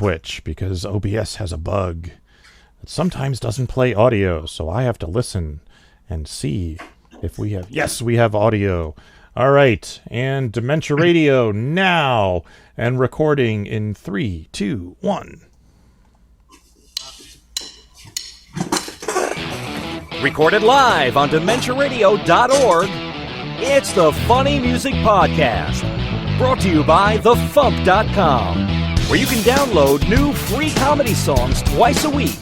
Twitch because OBS has a bug that sometimes doesn't play audio, so I have to listen and see if we have... Yes, we have audio. All right, and Dementia Radio now, and recording in 3, 2, 1. Recorded live on DementiaRadio.org, it's the Funny Music Podcast, brought to you by FuMP.com, where you can download new free comedy songs twice a week.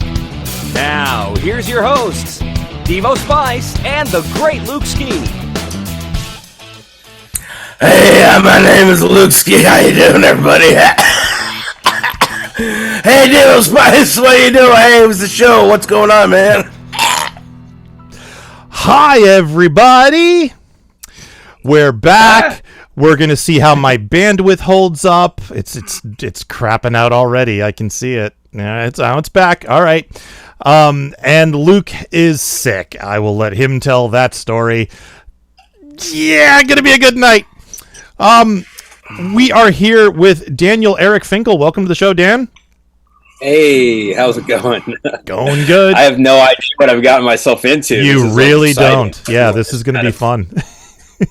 Now, here's your hosts, Devo Spice and the great Luke Ski. Hey, my name is Luke Ski. How you doing, everybody? Hey, Devo Spice, what you doing? Hey, it was the show. What's going on, man? Hi, everybody. We're back. We're gonna see how my bandwidth holds up. It's crapping out already. I can see it. Yeah, it's back. All right. And Luke is sick. I will let him tell that story. Yeah, gonna be a good night. We are here with Daniel Eric Finkel. Welcome to the show, Dan. Hey, how's it going? Going good. I have no idea what I've gotten myself into. You really don't. Yeah, this is gonna be fun.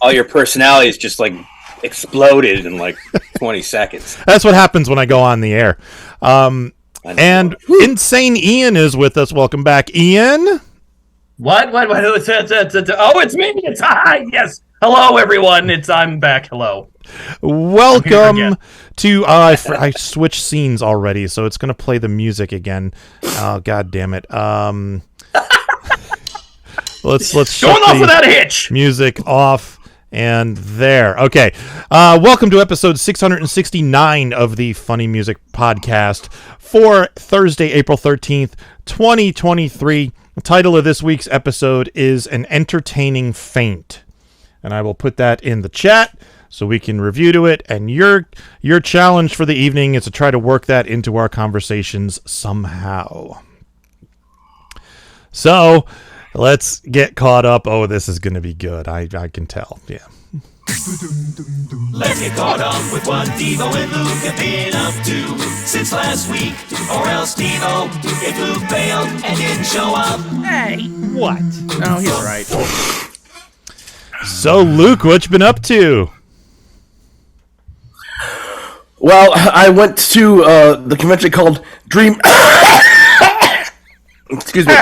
All your personalities just like exploded in like 20 seconds. That's what happens when I go on the air. And Insane Ian is with us. Welcome back, Ian. What? Oh, it's me. It's hi. Yes. Hello, everyone. I'm back. Hello. Welcome to. I switched scenes already, so it's gonna play the music again. Oh, god damn it. Let's going off without a hitch. Music off. And there. Okay. Welcome to episode 669 of the Funny Music Podcast for Thursday, April 13th, 2023. The title of this week's episode is An Entertaining Faint. And I will put that in the chat so we can review to it. And your challenge for the evening is to try to work that into our conversations somehow. So... let's get caught up. Oh, this is going to be good. I can tell. Yeah. Let's get caught up with what Devo and Luke have been up to since last week. Or else Devo, if Luke failed and didn't show up. Hey, what? Oh, he's right. So, Luke, what you been up to? Well, I went to the convention called Dream... Excuse me.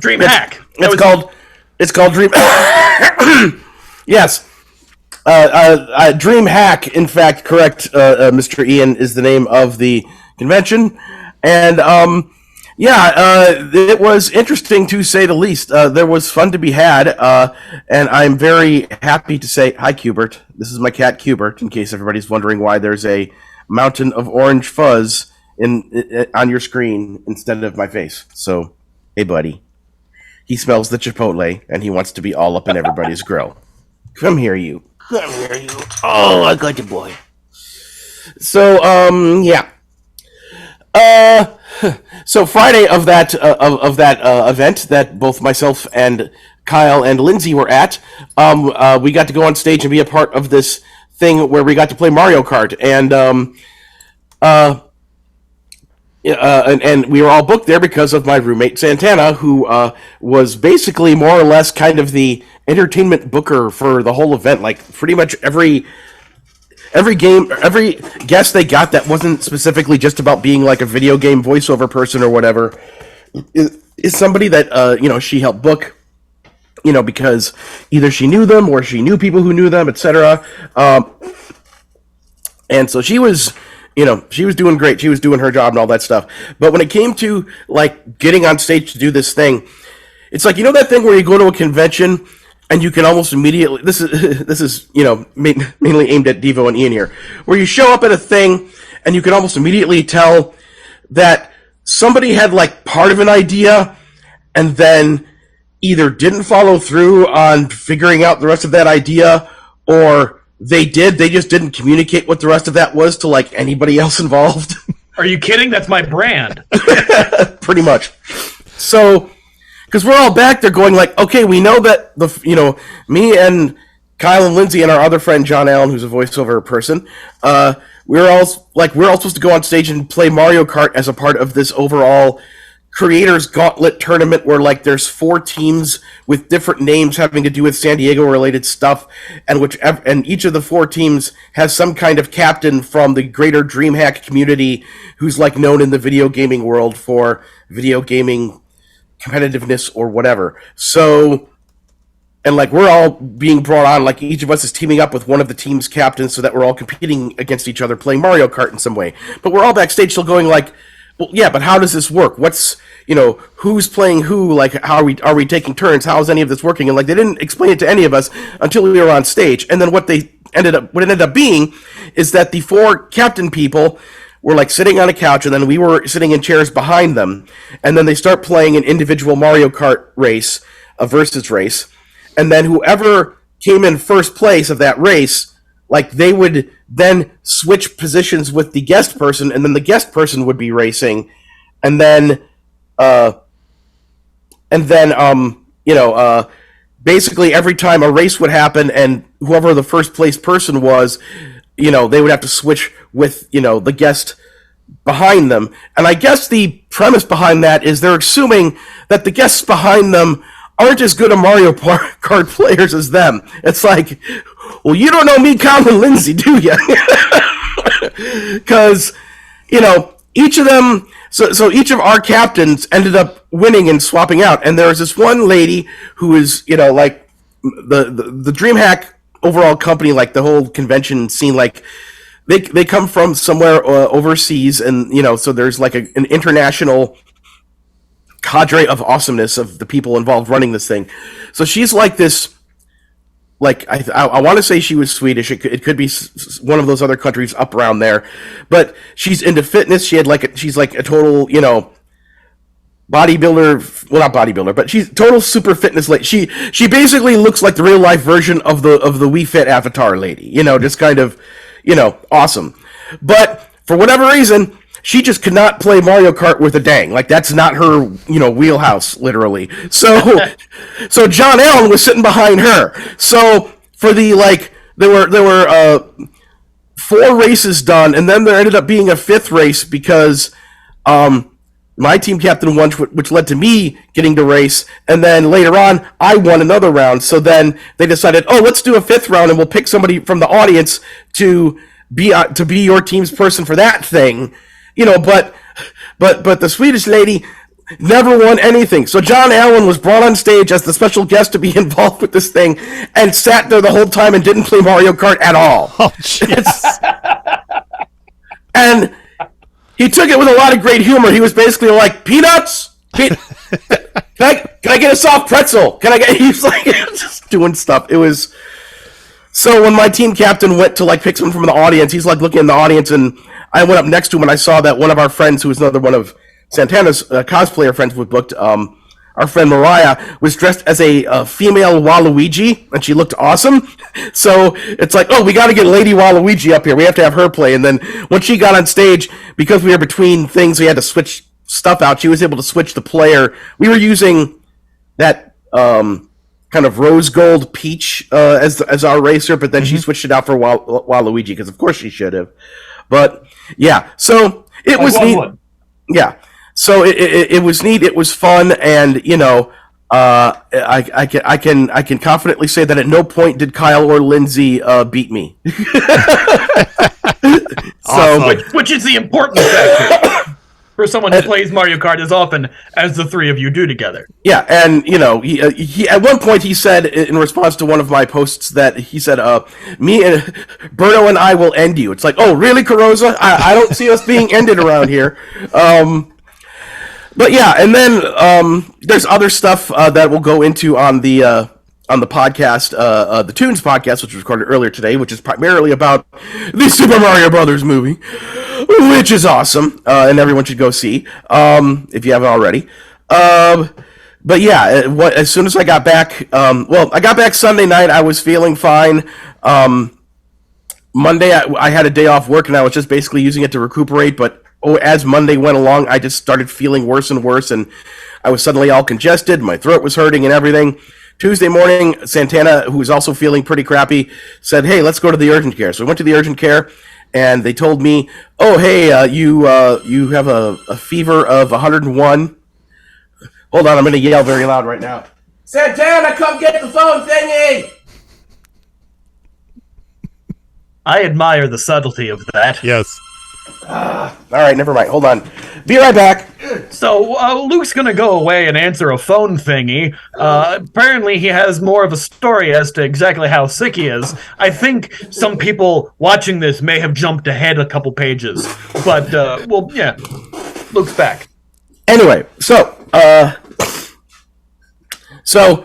Dream Hack. It's called Dream. Yes, Dream Hack. In fact, correct, Mr. Ian is the name of the convention, and it was interesting to say the least. There was fun to be had, and I'm very happy to say hi, Cubert. This is my cat, Cubert. In case everybody's wondering why there's a mountain of orange fuzz on your screen instead of my face. So, hey, buddy. He smells the Chipotle, and he wants to be all up in everybody's grill. Come here, you. Come here, you. Oh, I got you, boy. So, yeah. So Friday of that event that both myself and Kyle and Lindsay were at, we got to go on stage and be a part of this thing where we got to play Mario Kart, and we were all booked there because of my roommate Santana, who was basically more or less kind of the entertainment booker for the whole event. Like pretty much every guest they got that wasn't specifically just about being like a video game voiceover person or whatever is somebody that she helped book. Because either she knew them or she knew people who knew them, etc. And so she was. She was doing great. She was doing her job and all that stuff. But when it came to, like, getting on stage to do this thing, it's like, that thing where you go to a convention and you can almost immediately... This is mainly aimed at Devo and Ian here. Where you show up at a thing and you can almost immediately tell that somebody had, like, part of an idea and then either didn't follow through on figuring out the rest of that idea, or... they just didn't communicate what the rest of that was to, like, anybody else involved. Are you kidding? That's my brand. Pretty much. So, because we're all back there going, like, okay, we know that, me and Kyle and Lindsay and our other friend John Allen, who's a voiceover person, we're all supposed to go on stage and play Mario Kart as a part of this overall creators gauntlet tournament where like there's 4 teams with different names having to do with San Diego related stuff, and each of the 4 teams has some kind of captain from the greater DreamHack community who's like known in the video gaming world for video gaming competitiveness or whatever. So, and like we're all being brought on, like each of us is teaming up with one of the team's captains so that we're all competing against each other playing Mario Kart in some way. But we're all backstage still going like, well, yeah, but how does this work? What's, who's playing who? Like, how are we taking turns? How is any of this working? And like, they didn't explain it to any of us until we were on stage. And then what it ended up being is that the 4 captain people were like sitting on a couch, and then we were sitting in chairs behind them. And then they start playing an individual Mario Kart race, a versus race. And then whoever came in first place of that race, like they would then switch positions with the guest person, and then the guest person would be racing, and then basically every time a race would happen, and whoever the first place person was, they would have to switch with the guest behind them. And I guess the premise behind that is they're assuming that the guests behind them aren't as good a Mario Kart players as them. It's like, well, you don't know me, Colin Lindsay, do you? Because, each of them, so each of our captains ended up winning and swapping out. And there was this one lady who is, like the DreamHack overall company, like the whole convention scene, like they come from somewhere overseas, and, so there's like an international cadre of awesomeness of the people involved running this thing. So she's like this, like I want to say she was Swedish. It could be one of those other countries up around there, but she's into fitness. She's like a total bodybuilder. Well, not bodybuilder, but she's total super fitness lady. She basically looks like the real life version of the Wii Fit avatar lady. Just kind of awesome. But for whatever reason, she just could not play Mario Kart with a dang. Like, that's not her, wheelhouse, literally. So John Allen was sitting behind her. So for the, there were 4 races done, and then there ended up being a 5th race because my team captain won, which led to me getting to race, and then later on, I won another round. So then they decided, let's do a 5th round, and we'll pick somebody from the audience to be your team's person for that thing. But the Swedish lady never won anything. So John Allen was brought on stage as the special guest to be involved with this thing, and sat there the whole time and didn't play Mario Kart at all. Oh, jeez. And he took it with a lot of great humor. He was basically like, peanuts? Can I get a soft pretzel? He's like just doing stuff. It was... So when my team captain went to pick someone from the audience, he's like looking in the audience, and I went up next to him and I saw that one of our friends, who was another one of Santana's cosplayer friends we booked, our friend Mariah, was dressed as a female Waluigi, and she looked awesome. So it's like, we got to get Lady Waluigi up here. We have to have her play. And then when she got on stage, because we were between things, we had to switch stuff out. She was able to switch the player. We were using that kind of rose gold Peach as our racer, but then she switched it out for Waluigi, because of course she should have. But yeah, so it was neat. Yeah, so it was neat. It was fun, and I can confidently say that at no point did Kyle or Lindsay beat me. Awesome. Which is the important factor for someone who plays Mario Kart as often as the 3 of you do together. Yeah, and he at one point he said in response to one of my posts that he said, "Me and Berto and I will end you." It's like, oh, really, Carosa? I don't see us being ended around here. But yeah, and then there's other stuff that we'll go into on the podcast, the Tunes podcast, which was recorded earlier today, which is primarily about the Super Mario Brothers movie, which is awesome, and everyone should go see if you haven't already. But yeah, as soon as I got back, I got back Sunday night. I was feeling fine. Monday, I had a day off work, and I was just basically using it to recuperate. But as Monday went along, I just started feeling worse and worse, and I was suddenly all congested. My throat was hurting and everything. Tuesday morning, Santana, who was also feeling pretty crappy, said, "Hey, let's go to the urgent care." So we went to the urgent care, and they told me, "Oh, hey, you have a fever of 101." Hold on, I'm going to yell very loud right now. Santana, come get the phone thingy! I admire the subtlety of that. Yes. All right, never mind. Hold on. Be right back. So Luke's gonna go away and answer a phone thingy. Apparently, he has more of a story as to exactly how sick he is. I think some people watching this may have jumped ahead a couple pages, but well, yeah, Luke's back. Anyway, so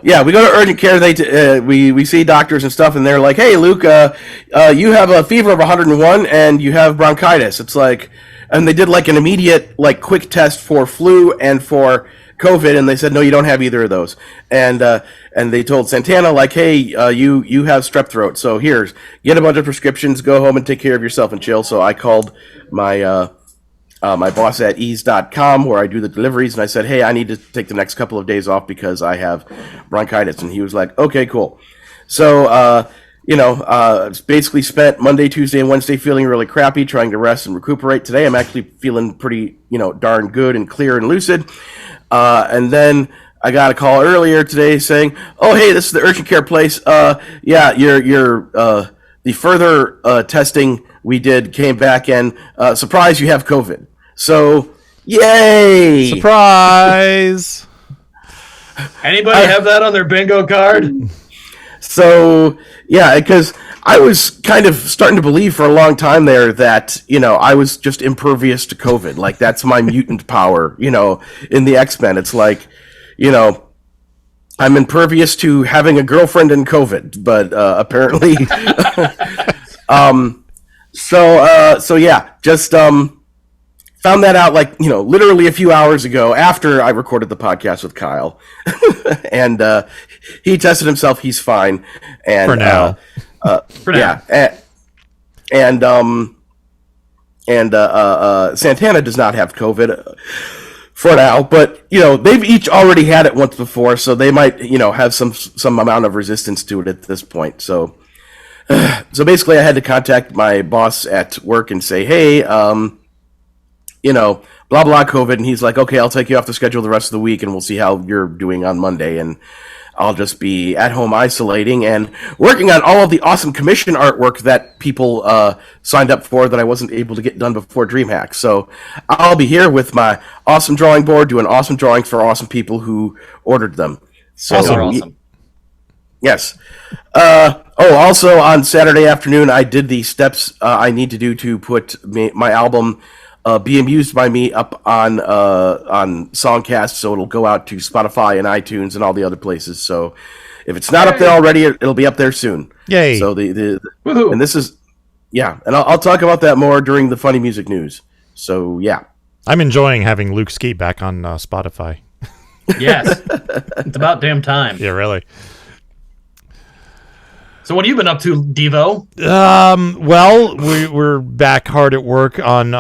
yeah, we go to urgent care. We see doctors and stuff, and they're like, "Hey, Luke, you have a fever of 101, and you have bronchitis." It's like, and they did like an immediate, like, quick test for flu and for COVID, and they said, "No, you don't have either of those." And they told Santana, like, "Hey, you have strep throat, so here's get a bunch of prescriptions, go home and take care of yourself and chill." So I called my my boss at ease.com where I do the deliveries, and I said, "Hey, I need to take the next couple of days off because I have bronchitis." And he was like, "Okay, cool." So, basically spent Monday, Tuesday, and Wednesday feeling really crappy, trying to rest and recuperate. Today, I'm actually feeling pretty, darn good and clear and lucid. And then I got a call earlier today saying, "Oh, hey, this is the urgent care place. Yeah, the further testing we did came back and surprise, you have COVID." So, yay! Surprise! Anybody have that on their bingo card? So, yeah, because I was kind of starting to believe for a long time there that, I was just impervious to COVID. Like, that's my mutant power, in the X-Men. It's like, I'm impervious to having a girlfriend and COVID, but apparently... So yeah, just found that out literally a few hours ago after I recorded the podcast with Kyle, and he tested himself. He's fine, and for now, Santana does not have COVID for now, but they've each already had it once before, so they might have some amount of resistance to it at this point. So basically, I had to contact my boss at work and say, "Hey, blah, blah, COVID." And he's like, "Okay, I'll take you off the schedule the rest of the week, and we'll see how you're doing on Monday. And I'll just be at home isolating and working on all of the awesome commission artwork that people signed up for that I wasn't able to get done before DreamHack. So I'll be here with my awesome drawing board doing awesome drawings for awesome people who ordered them." So, Awesome. Yes. Also on Saturday afternoon, I did the steps I need to do to put my album "Be Amused by Me" up on Songcast, so it'll go out to Spotify and iTunes and all the other places. So if it's not up there already, it'll be up there soon. Yay! So and this is and I'll talk about that more during the funny music news. So yeah, I'm enjoying having Luke Ski back on Spotify. Yes, it's about damn time. Yeah, really. So what have you been up to, Devo? Well, we're back hard at work on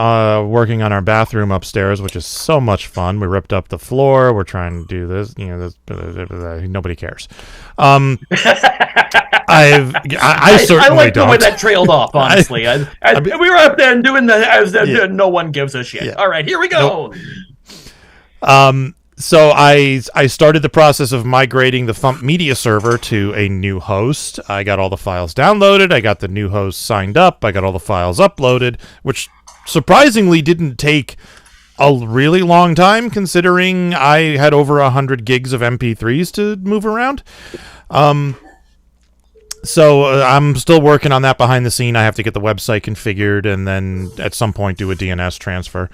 working on our bathroom upstairs, which is so much fun. We ripped up the floor. We're trying to do this. Nobody cares. I certainly like don't. the way that trailed off. Honestly, we were up there and doing no one gives a shit. Yeah. All right, here we go. Nope. So I started the process of migrating the FuMP media server to a new host. I got all the files downloaded. I got the new host signed up. I got all the files uploaded, which surprisingly didn't take a really long time considering I had over 100 gigs of MP3s to move around. So I'm still working on that behind the scene. I have to get the website configured and then at some point do a DNS transfer.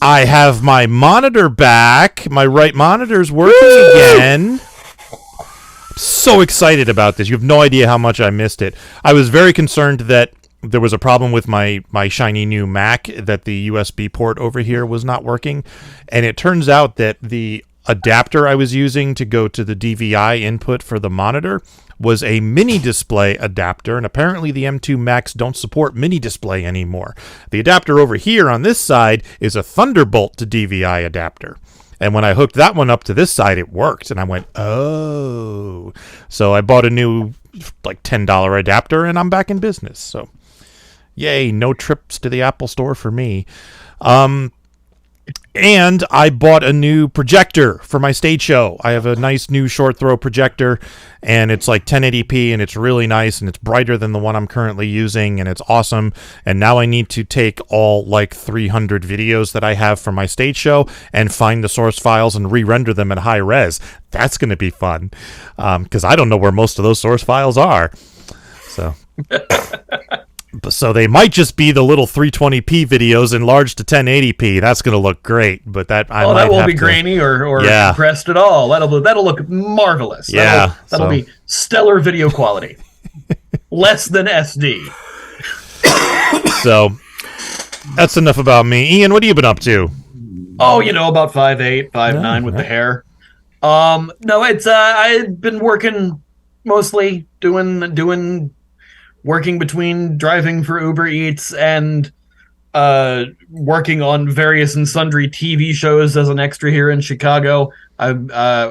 I have my monitor back. My right monitor's working again. I'm so excited about this. You have no idea how much I missed it. I was very concerned that there was a problem with my shiny new Mac, that the USB port over here was not working. And it turns out that the adapter I was using to go to the DVI input for the monitor was a mini display adapter, and apparently the M2 Macs don't support mini display anymore. The adapter over here on this side is a Thunderbolt to DVI adapter. And when I hooked that one up to this side, it worked. And I went, oh. So I bought a new, $10 adapter, and I'm back in business. So Yay, no trips to the Apple Store for me. And I bought a new projector for my stage show. I have a nice new short throw projector, and it's like 1080p, and it's really nice, and it's brighter than the one I'm currently using, and it's awesome. And now I need to take all like 300 videos that I have for my stage show and find the source files and re-render them at high res. That's going to be fun, because I don't know where most of those source files are. So they might just be the little 320p videos enlarged to 1080p. That's going to look great, but that won't be grainy or compressed at all. That'll look marvelous. Yeah, that'll be stellar video quality, less than SD. So that's enough about me. Ian, what have you been up to? Oh, about 5'8", 5'9" with the hair. No, it's I've been working mostly working between driving for Uber Eats and working on various and sundry TV shows as an extra here in Chicago. I'm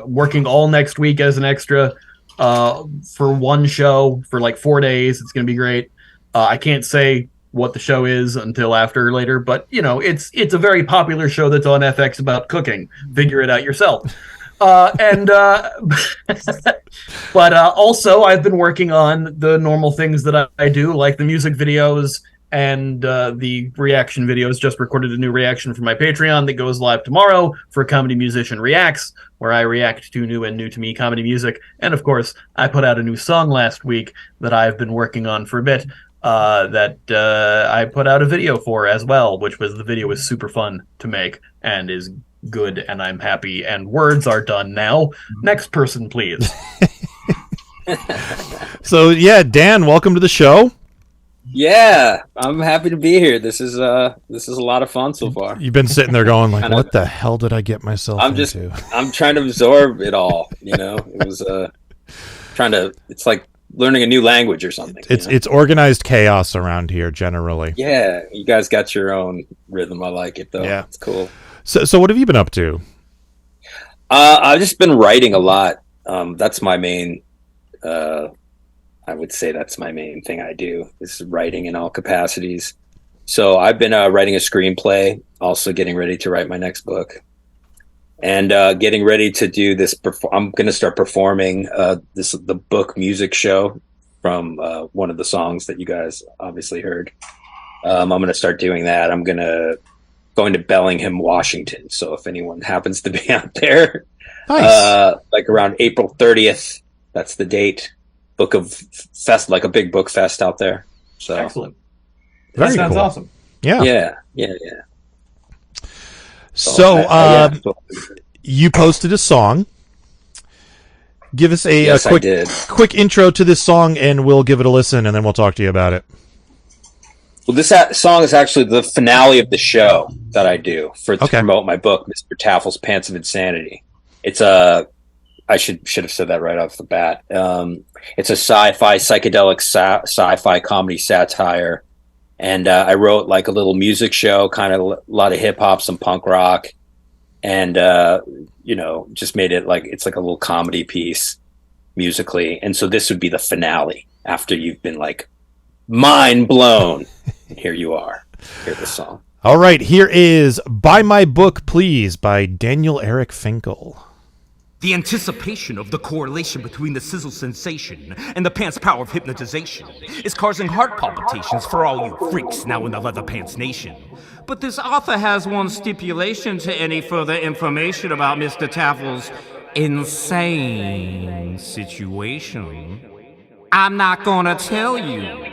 working all next week as an extra for one show for like 4 days. It's going to be great. I can't say what the show is until later, but it's a very popular show that's on FX about cooking. Figure it out yourself. But also I've been working on the normal things that I do, like the music videos and the reaction videos. Just recorded a new reaction for my Patreon that goes live tomorrow for Comedy Musician Reacts, where I react to new to me comedy music. And of course, I put out a new song last week that I've been working on for a bit that I put out a video for as well, the video was super fun to make and is good, and I'm happy, and words are done now. Next person, please. So yeah, Dan, welcome to the show. Yeah, I'm happy to be here. This is a lot of fun so far. You've been sitting there going like, what the hell did I get myself into? I'm trying to absorb it all, It was it's like learning a new language or something. It's organized chaos around here generally. Yeah, you guys got your own rhythm. I like it though. Yeah, it's cool. So what have you been up to? I've just been writing a lot. That's my main. I would say that's my main thing I do is writing in all capacities. So I've been writing a screenplay, also getting ready to write my next book, and getting ready to do this. I'm going to start performing the book music show from one of the songs that you guys obviously heard. I'm going to start doing that. I'm going to Bellingham, Washington. So if anyone happens to be out there, nice. Like around April 30th, that's the date. Book of fest, like a big book fest out there. So excellent. That sounds awesome. Yeah. So you posted a song. Give us a quick intro to this song, and we'll give it a listen, and then we'll talk to you about it. Well, this song is actually the finale of the show that I do to promote my book, Mr. Taffle's Pants of Insanity. It's I should have said that right off the bat. It's a sci-fi, psychedelic sci-fi comedy satire. And I wrote like a little music show, kind of a lot of hip hop, some punk rock. And, just made it like, it's like a little comedy piece musically. And so this would be the finale after you've been like mind blown. Here you are. Hear this song. All right. Here is Buy My Book, Please by Daniel Eric Finkel. The anticipation of the correlation between the sizzle sensation and the pants' power of hypnotization is causing heart palpitations for all you freaks now in the leather pants nation. But this author has one stipulation to any further information about Mr. Taffle's insane situation. I'm not gonna tell you.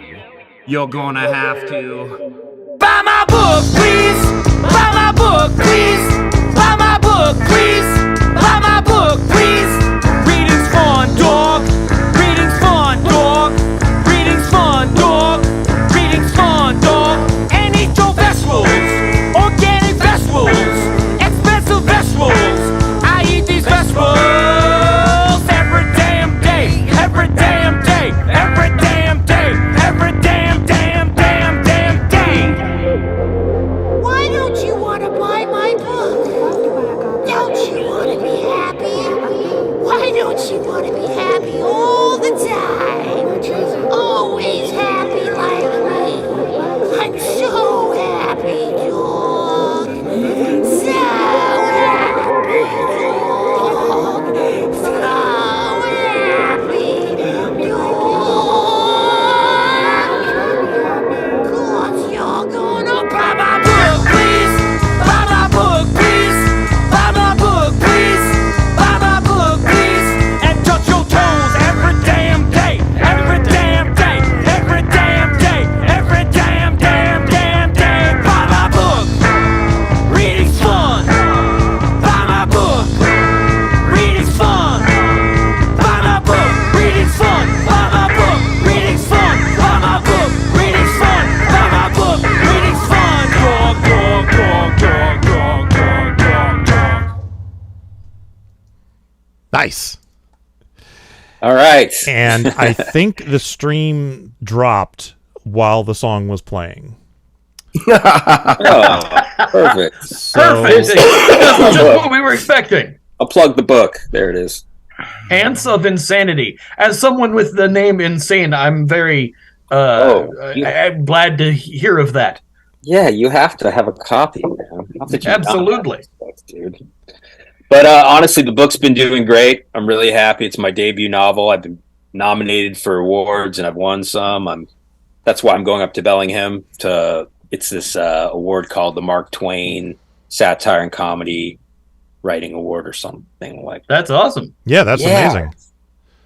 You're gonna have to buy my book, please! Buy my book, please! Buy my book, please! Buy my book, please! Reading's fun, dog! Reading's fun, dog! Reading's fun, dog! Reading's fun, dog! And eat your vegetables! Organic vegetables! Expensive vegetables! I eat these vegetables every damn day! Every damn day! Every damn day! Every damn day! Why Nice. All right. And I think the stream dropped while the song was playing. Oh, perfect. So, Perfect. Just what we were expecting. I'll plug the book. There it is. Ants of Insanity. As someone with the name Insane, I'm very I'm glad to hear of that. Yeah, you have to have a copy, man. How could you not have Absolutely. this book, dude? But honestly, the book's been doing great. I'm really happy. It's my debut novel. I've been nominated for awards and I've won some. That's why I'm going up to Bellingham it's this award called the Mark Twain Satire and Comedy Writing Award or something like that. That's awesome. yeah, that's amazing.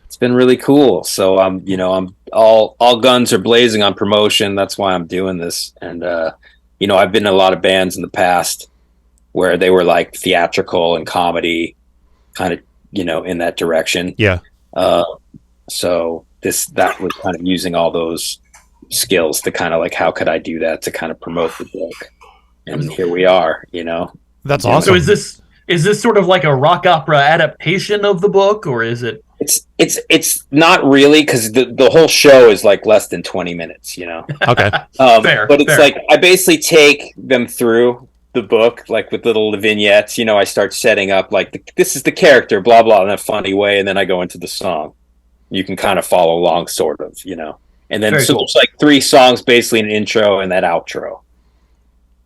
It's been really cool. So I'm all guns are blazing on promotion. That's why I'm doing this. And I've been in a lot of bands in the past where they were like theatrical and comedy kind of, in that direction. Yeah. So that was kind of using all those skills to kind of like, how could I do that to kind of promote the book? And here we are, That's awesome. So is this sort of like a rock opera adaptation of the book, or is it? It's not really, because the whole show is like less than 20 minutes, Okay. Fair, but it's fair. like I basically take them through the book, like with little vignettes. I start setting up like this is the character, blah blah, in a funny way, and then I go into the song. You can kind of follow along, sort of, And then Very cool. there's like 3 songs, basically an intro and that outro.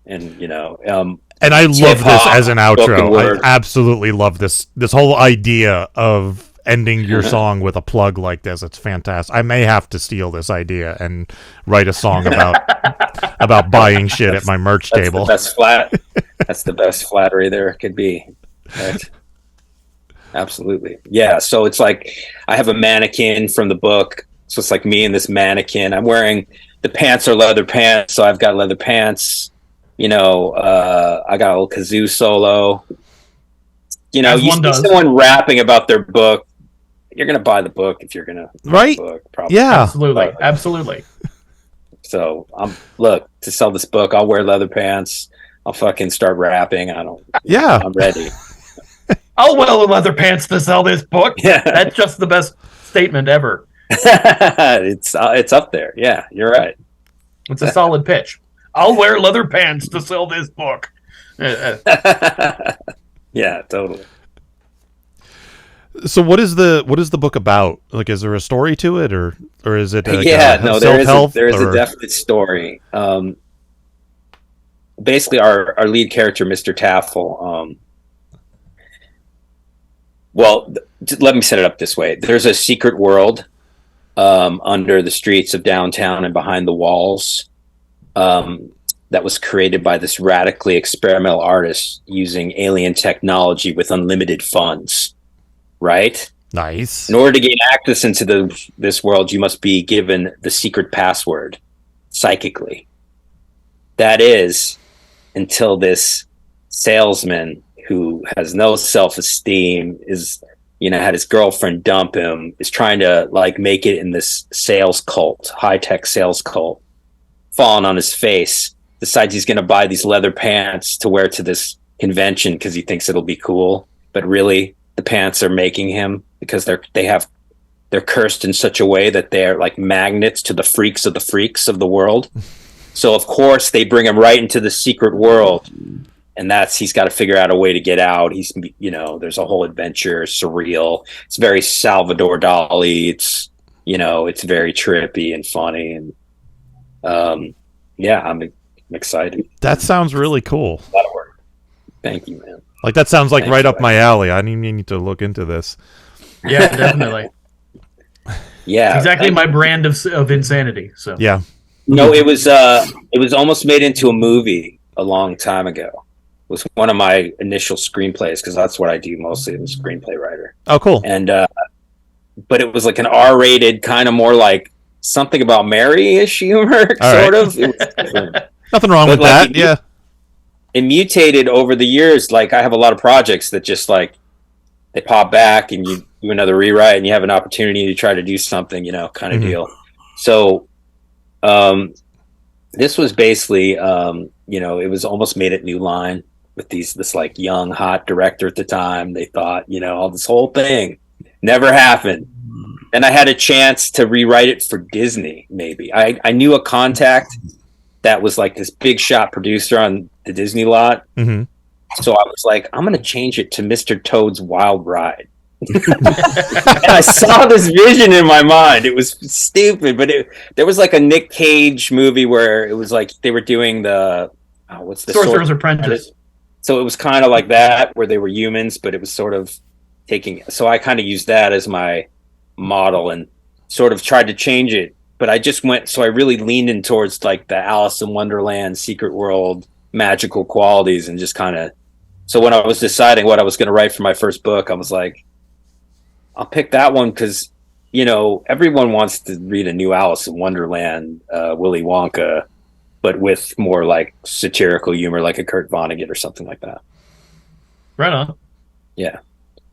And And I love this as an spoken outro. word. I absolutely love this whole idea of ending your song with a plug like this. It's fantastic. I may have to steal this idea and write a song about buying shit at my merch table. That's the best flattery there could be. Right? Absolutely. Yeah. So it's like I have a mannequin from the book. So it's like me and this mannequin. I'm wearing the pants are leather pants. So I've got leather pants. I got a little kazoo solo. You As one see does. someone rapping about their book. You're going to buy the book if you're going to Right? the book, probably. Yeah. Absolutely, absolutely. So to sell this book, I'll wear leather pants. I'll fucking start rapping. Yeah. I'm ready. I'll wear leather pants to sell this book. Yeah. That's just the best statement ever. It's up there. Yeah, you're right. It's a solid pitch. I'll wear leather pants to sell this book. Yeah, totally. So what is the book about? Like, is there a story to it, or is it like there is or... a definite story. Basically, our lead character, Mr. Taffel. Let me set it up this way. There's a secret world under the streets of downtown and behind the walls that was created by this radically experimental artist using alien technology with unlimited funds. Right? Nice. In order to gain access into this world, you must be given the secret password psychically. That is, until this salesman who has no self-esteem had his girlfriend dump him, is trying to like make it in this sales cult, high-tech sales cult, falling on his face, decides he's going to buy these leather pants to wear to this convention because he thinks it'll be cool, but really the pants are making him, because they're cursed in such a way that they're like magnets to the freaks of the world. So of course they bring him right into the secret world, and he's got to figure out a way to get out. There's a whole adventure, surreal. It's very Salvador Dali. It's very trippy and funny, and I'm excited. That sounds really cool. A lot of work. Thank you, man. Like, that sounds like Thanks, right up man. my alley. I need to look into this. Yeah, definitely. Yeah, Exactly my brand of insanity. So Yeah. No, it was almost made into a movie a long time ago. It was one of my initial screenplays, because that's what I do mostly, as a screenplay writer. Oh, cool. And but it was like an R-rated, kind of more like Something About Mary-ish humor, All right. sort of. It was different. Nothing wrong But, with like, that. Yeah. It mutated over the years. Like, I have a lot of projects that just like they pop back, and you do another rewrite, and you have an opportunity to try to do something, kind of deal. So this was basically, it was almost made at New Line. with this like young hot director at the time. They thought, all this whole thing never happened. And I had a chance to rewrite it for Disney. Maybe I knew a contact that was like this big shot producer on the Disney lot. Mm-hmm. So I was like, I'm going to change it to Mr. Toad's Wild Ride. And I saw this vision in my mind. It was stupid, but there was like a Nick Cage movie where it was like they were doing the what's the Sorcerer's Apprentice. So it was kind of like that where they were humans, but it was sort of taking. So I kind of used that as my model and sort of tried to change it. But I just went. So I really leaned in towards like the Alice in Wonderland, Secret World, magical qualities, and just kind of. So when I was deciding what I was going to write for my first book, I was like, I'll pick that one because, everyone wants to read a new Alice in Wonderland, Willy Wonka, but with more like satirical humor, like a Kurt Vonnegut or something like that. Right on. Yeah.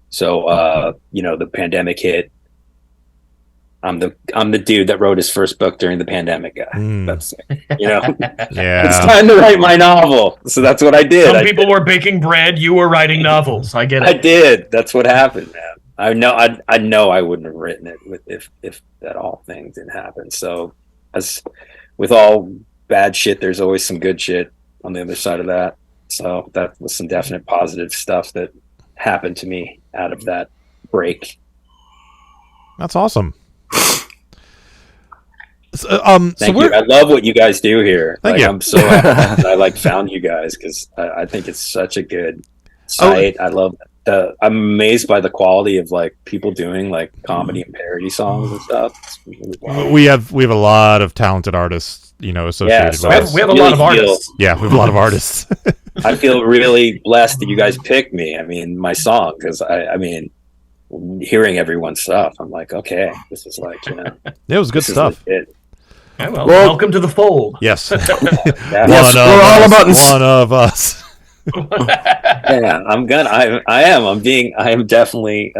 So, the pandemic hit. I'm the dude that wrote his first book during the pandemic. That's Yeah. It's time to write my novel. So that's what I did. Some people were baking bread. You were writing novels. I get it. I did. That's what happened, man. I know I wouldn't have written it if that all thing didn't happen. So as with all bad shit, there's always some good shit on the other side of that. So that was some definite positive stuff that happened to me out of that break. That's awesome. Thank you. I love what you guys do here. Thank you. I'm so happy that I found you guys because I think it's such a good site. I love I'm amazed by the quality of like people doing like comedy and parody songs and stuff. Really wild. We have a lot of talented artists, associated so with us. We have a lot of artists. Yeah, we have a lot of artists. I feel really blessed that you guys picked me. I mean, my song because I mean, hearing everyone's stuff, I'm like, okay, this is like It was good stuff. Yeah, well, welcome to the fold. Yes. Yes, we're all about one of us. Yeah, I am definitely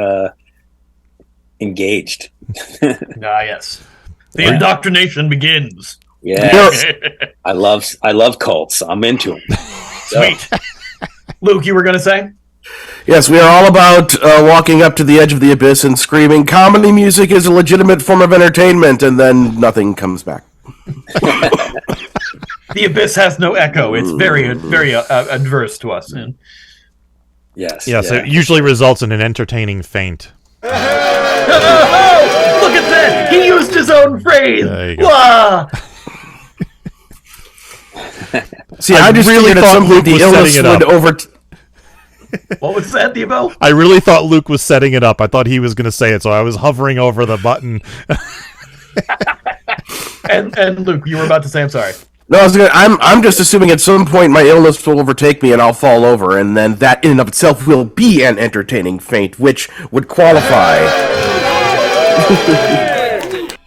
engaged. Yes. The indoctrination begins. Yes. I love cults. I'm into them. Sweet. Luke, you were going to say? Yes, we are all about walking up to the edge of the abyss and screaming, comedy music is a legitimate form of entertainment, and then nothing comes back. The abyss has no echo. It's very, very adverse to us. And Yes. Yes, it usually results in an entertaining faint. look at that! He used his own phrase. There you go. Wah! See, I just really figured at thought some point Luke the was illness setting it would up. over... What was that, Devo? I really thought Luke was setting it up. I thought he was going to say it, so I was hovering over the button. And Luke, you were about to say, I'm sorry. No, I'm just assuming at some point my illness will overtake me and I'll fall over, and then that in and of itself will be an entertaining faint, which would qualify.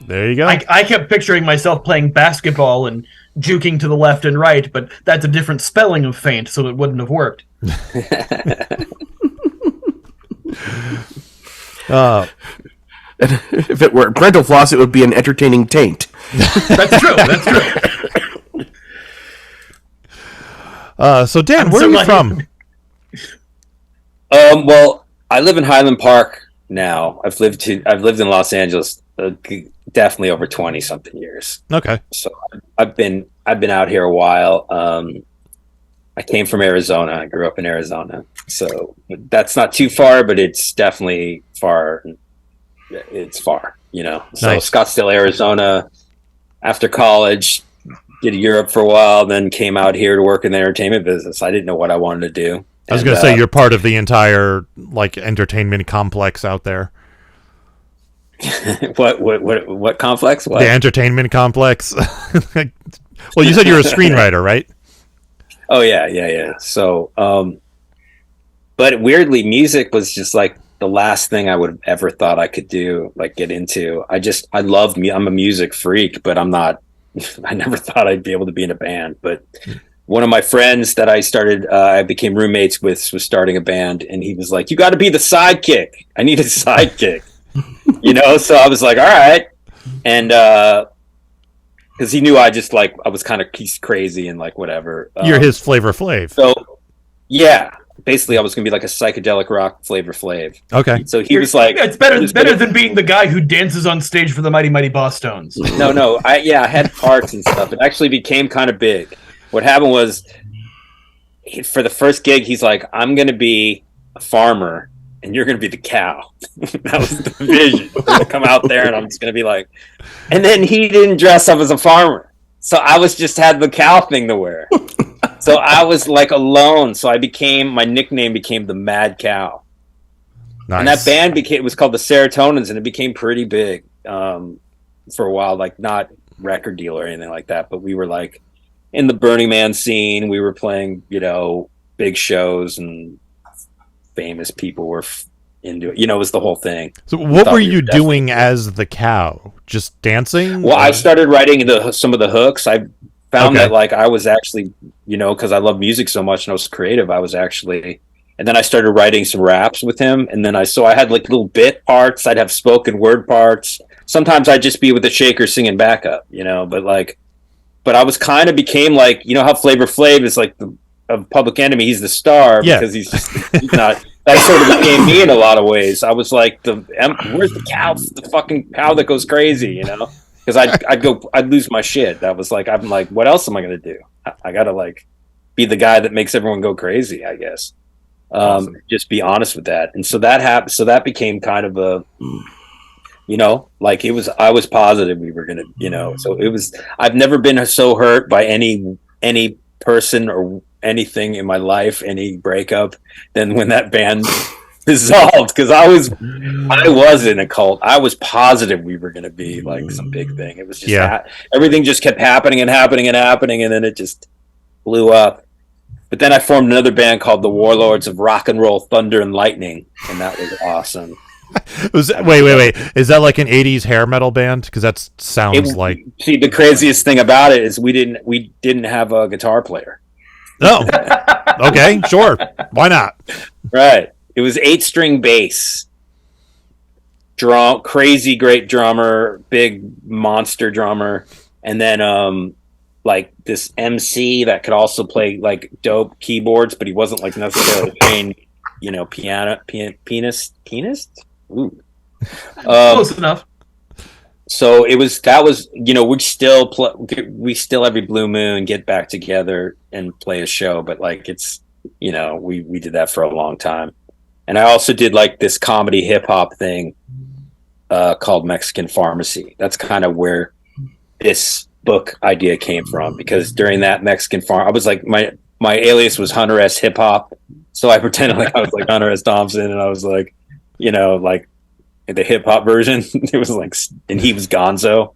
There you go. I kept picturing myself playing basketball and juking to the left and right, but that's a different spelling of faint, so it wouldn't have worked. If it were parental floss, it would be an entertaining taint. That's true. That's true. So Dan, I'm where so are you glad from? Well, I live in Highland Park now. I've lived in Los Angeles definitely over 20 something years. Okay. So I've been out here a while. I came from Arizona. I grew up in Arizona. So that's not too far, but it's definitely far. It's far, So Nice. Scottsdale, Arizona, after college, did Europe for a while, then came out here to work in the entertainment business. I didn't know what I wanted to do. I was going to say you're part of the entire entertainment complex out there. What complex? What? The entertainment complex. Well, you said you're a screenwriter, right? Oh yeah. So, but weirdly, music was just like the last thing I would have ever thought I could do, get into. I love I'm a music freak, but I'm not. I never thought I'd be able to be in a band. But one of my friends that I became roommates with was starting a band, and he was like, "You got to be the sidekick. I need a sidekick." So I was like, "All right," and because he knew I was kind of crazy and whatever. You're his Flavor Flav. So Yeah, basically, I was gonna be like a psychedelic rock Flavor Flav. Okay. So he was like, It's better than being the guy who dances on stage for the Mighty Mighty Boss Tones. No, I had parts and stuff. It actually became kind of big. What happened was, for the first gig, he's like, "I'm gonna be a farmer, and you're gonna be the cow." That was the vision. I'm gonna come out there, and I'm just gonna be like. And then he didn't dress up as a farmer, so I was just had the cow thing to wear. So I was like alone. So my nickname became the Mad Cow. Nice. And that band it was called the Serotonins, and it became pretty big for a while, like not record deal or anything like that, but we were like in the Burning Man scene. We were playing, big shows, and famous people were into it. It was the whole thing. So what were you doing as the cow? Just dancing? Well, I started writing some of the hooks. I found that like I was actually, because I love music so much and I was creative, and then I started writing some raps with him. And then I had like little bit parts. I'd have spoken word parts. Sometimes I'd just be with the shaker singing backup, but I was kind of became like, how Flavor Flav is like of Public Enemy. He's the star because he's not, that sort of became me in a lot of ways. I was like where's the cow, the fucking cow that goes crazy, because I'd lose my shit. That was like, I'm like, what else am I going to do? I got to like be the guy that makes everyone go crazy, I guess. Awesome. Just be honest with that. And so that happened. So that became kind of a, like I was positive we were going to, so it was, I've never been so hurt by any person or anything in my life, any breakup, than when that band dissolved. Cause I was in a cult. I was positive we were going to be like some big thing. It was just, everything just kept happening and happening and happening. And then it just blew up. But then I formed another band called the Warlords of Rock and Roll Thunder and Lightning, and that was awesome. Wait. Is that like an 80s hair metal band? Because that sounds like... See, the craziest thing about it is we didn't have a guitar player. Oh, okay, sure. Why not? Right. It was 8-string bass. Crazy great drummer, big monster drummer, and then like this MC that could also play like dope keyboards, but he wasn't like necessarily trained, pianist. Ooh. Close enough. So that was we still every blue moon get back together and play a show, but like it's we did that for a long time. And I also did like this comedy hip hop thing called Mexican Pharmacy. That's kind of where this book idea came from, because during that Mexican farm, I was like my alias was Hunter S Hip Hop, so I pretended like I was like Hunter S Thompson, and I was like, like the hip hop version. It was like, and he was Gonzo.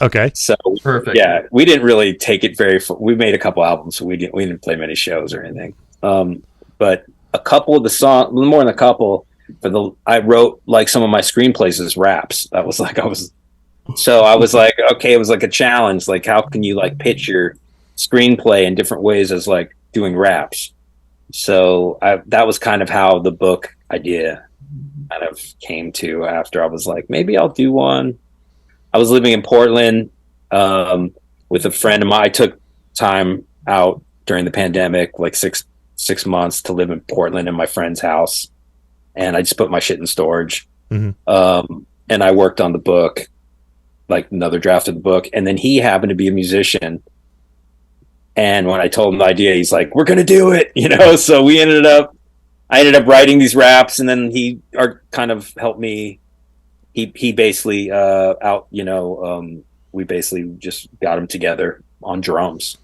Okay, so perfect. Yeah, we didn't really take it very far. We made a couple albums, so we didn't play many shows or anything. But a couple of the songs, more than a couple, I wrote like some of my screenplays as raps. That was like So I was like, okay, it was like a challenge. Like, how can you like pitch your screenplay in different ways as like doing raps? So that was kind of how the book idea kind of came to after. I was like, maybe I'll do one. I was living in Portland with a friend of mine. I took time out during the pandemic, like six months, to live in Portland in my friend's house. And I just put my shit in storage. Mm-hmm. And I worked on the book, like another draft of the book, and then he happened to be a musician, and when I told him the idea, he's like, we're gonna do it, so I ended up writing these raps, and then he kind of helped me. He basically we basically just got him together on drums,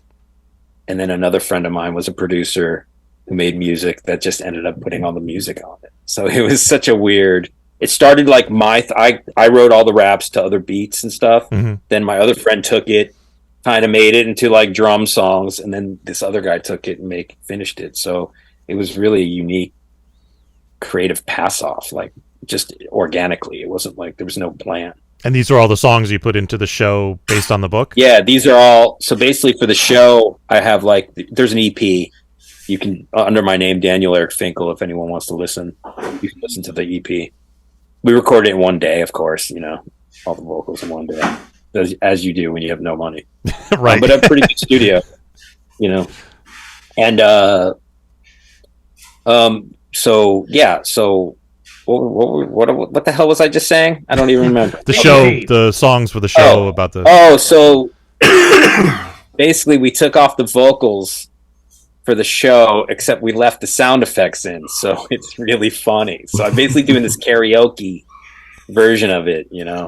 and then another friend of mine was a producer who made music that just ended up putting all the music on it. So it was such a weird. It started like I wrote all the raps to other beats and stuff. Mm-hmm. Then my other friend took it, kind of made it into like drum songs, and then this other guy took it and finished it. So it was really a unique creative pass off, like just organically. It wasn't like there was no plan. And these are all the songs you put into the show based on the book? Yeah, these are all. So basically for the show, I have like, there's an EP. You can, under my name, Daniel Eric Finkel, if anyone wants to listen, you can listen to the EP. We recorded it in one day, of course, all the vocals in one day, as you do when you have no money. Right. But a pretty good studio, And So yeah. So what the hell was I just saying? I don't even remember. The show, the songs for the show about the. Oh, so basically we took off the vocals for the show, except we left the sound effects in, so it's really funny. So I'm basically doing this karaoke version of it, you know.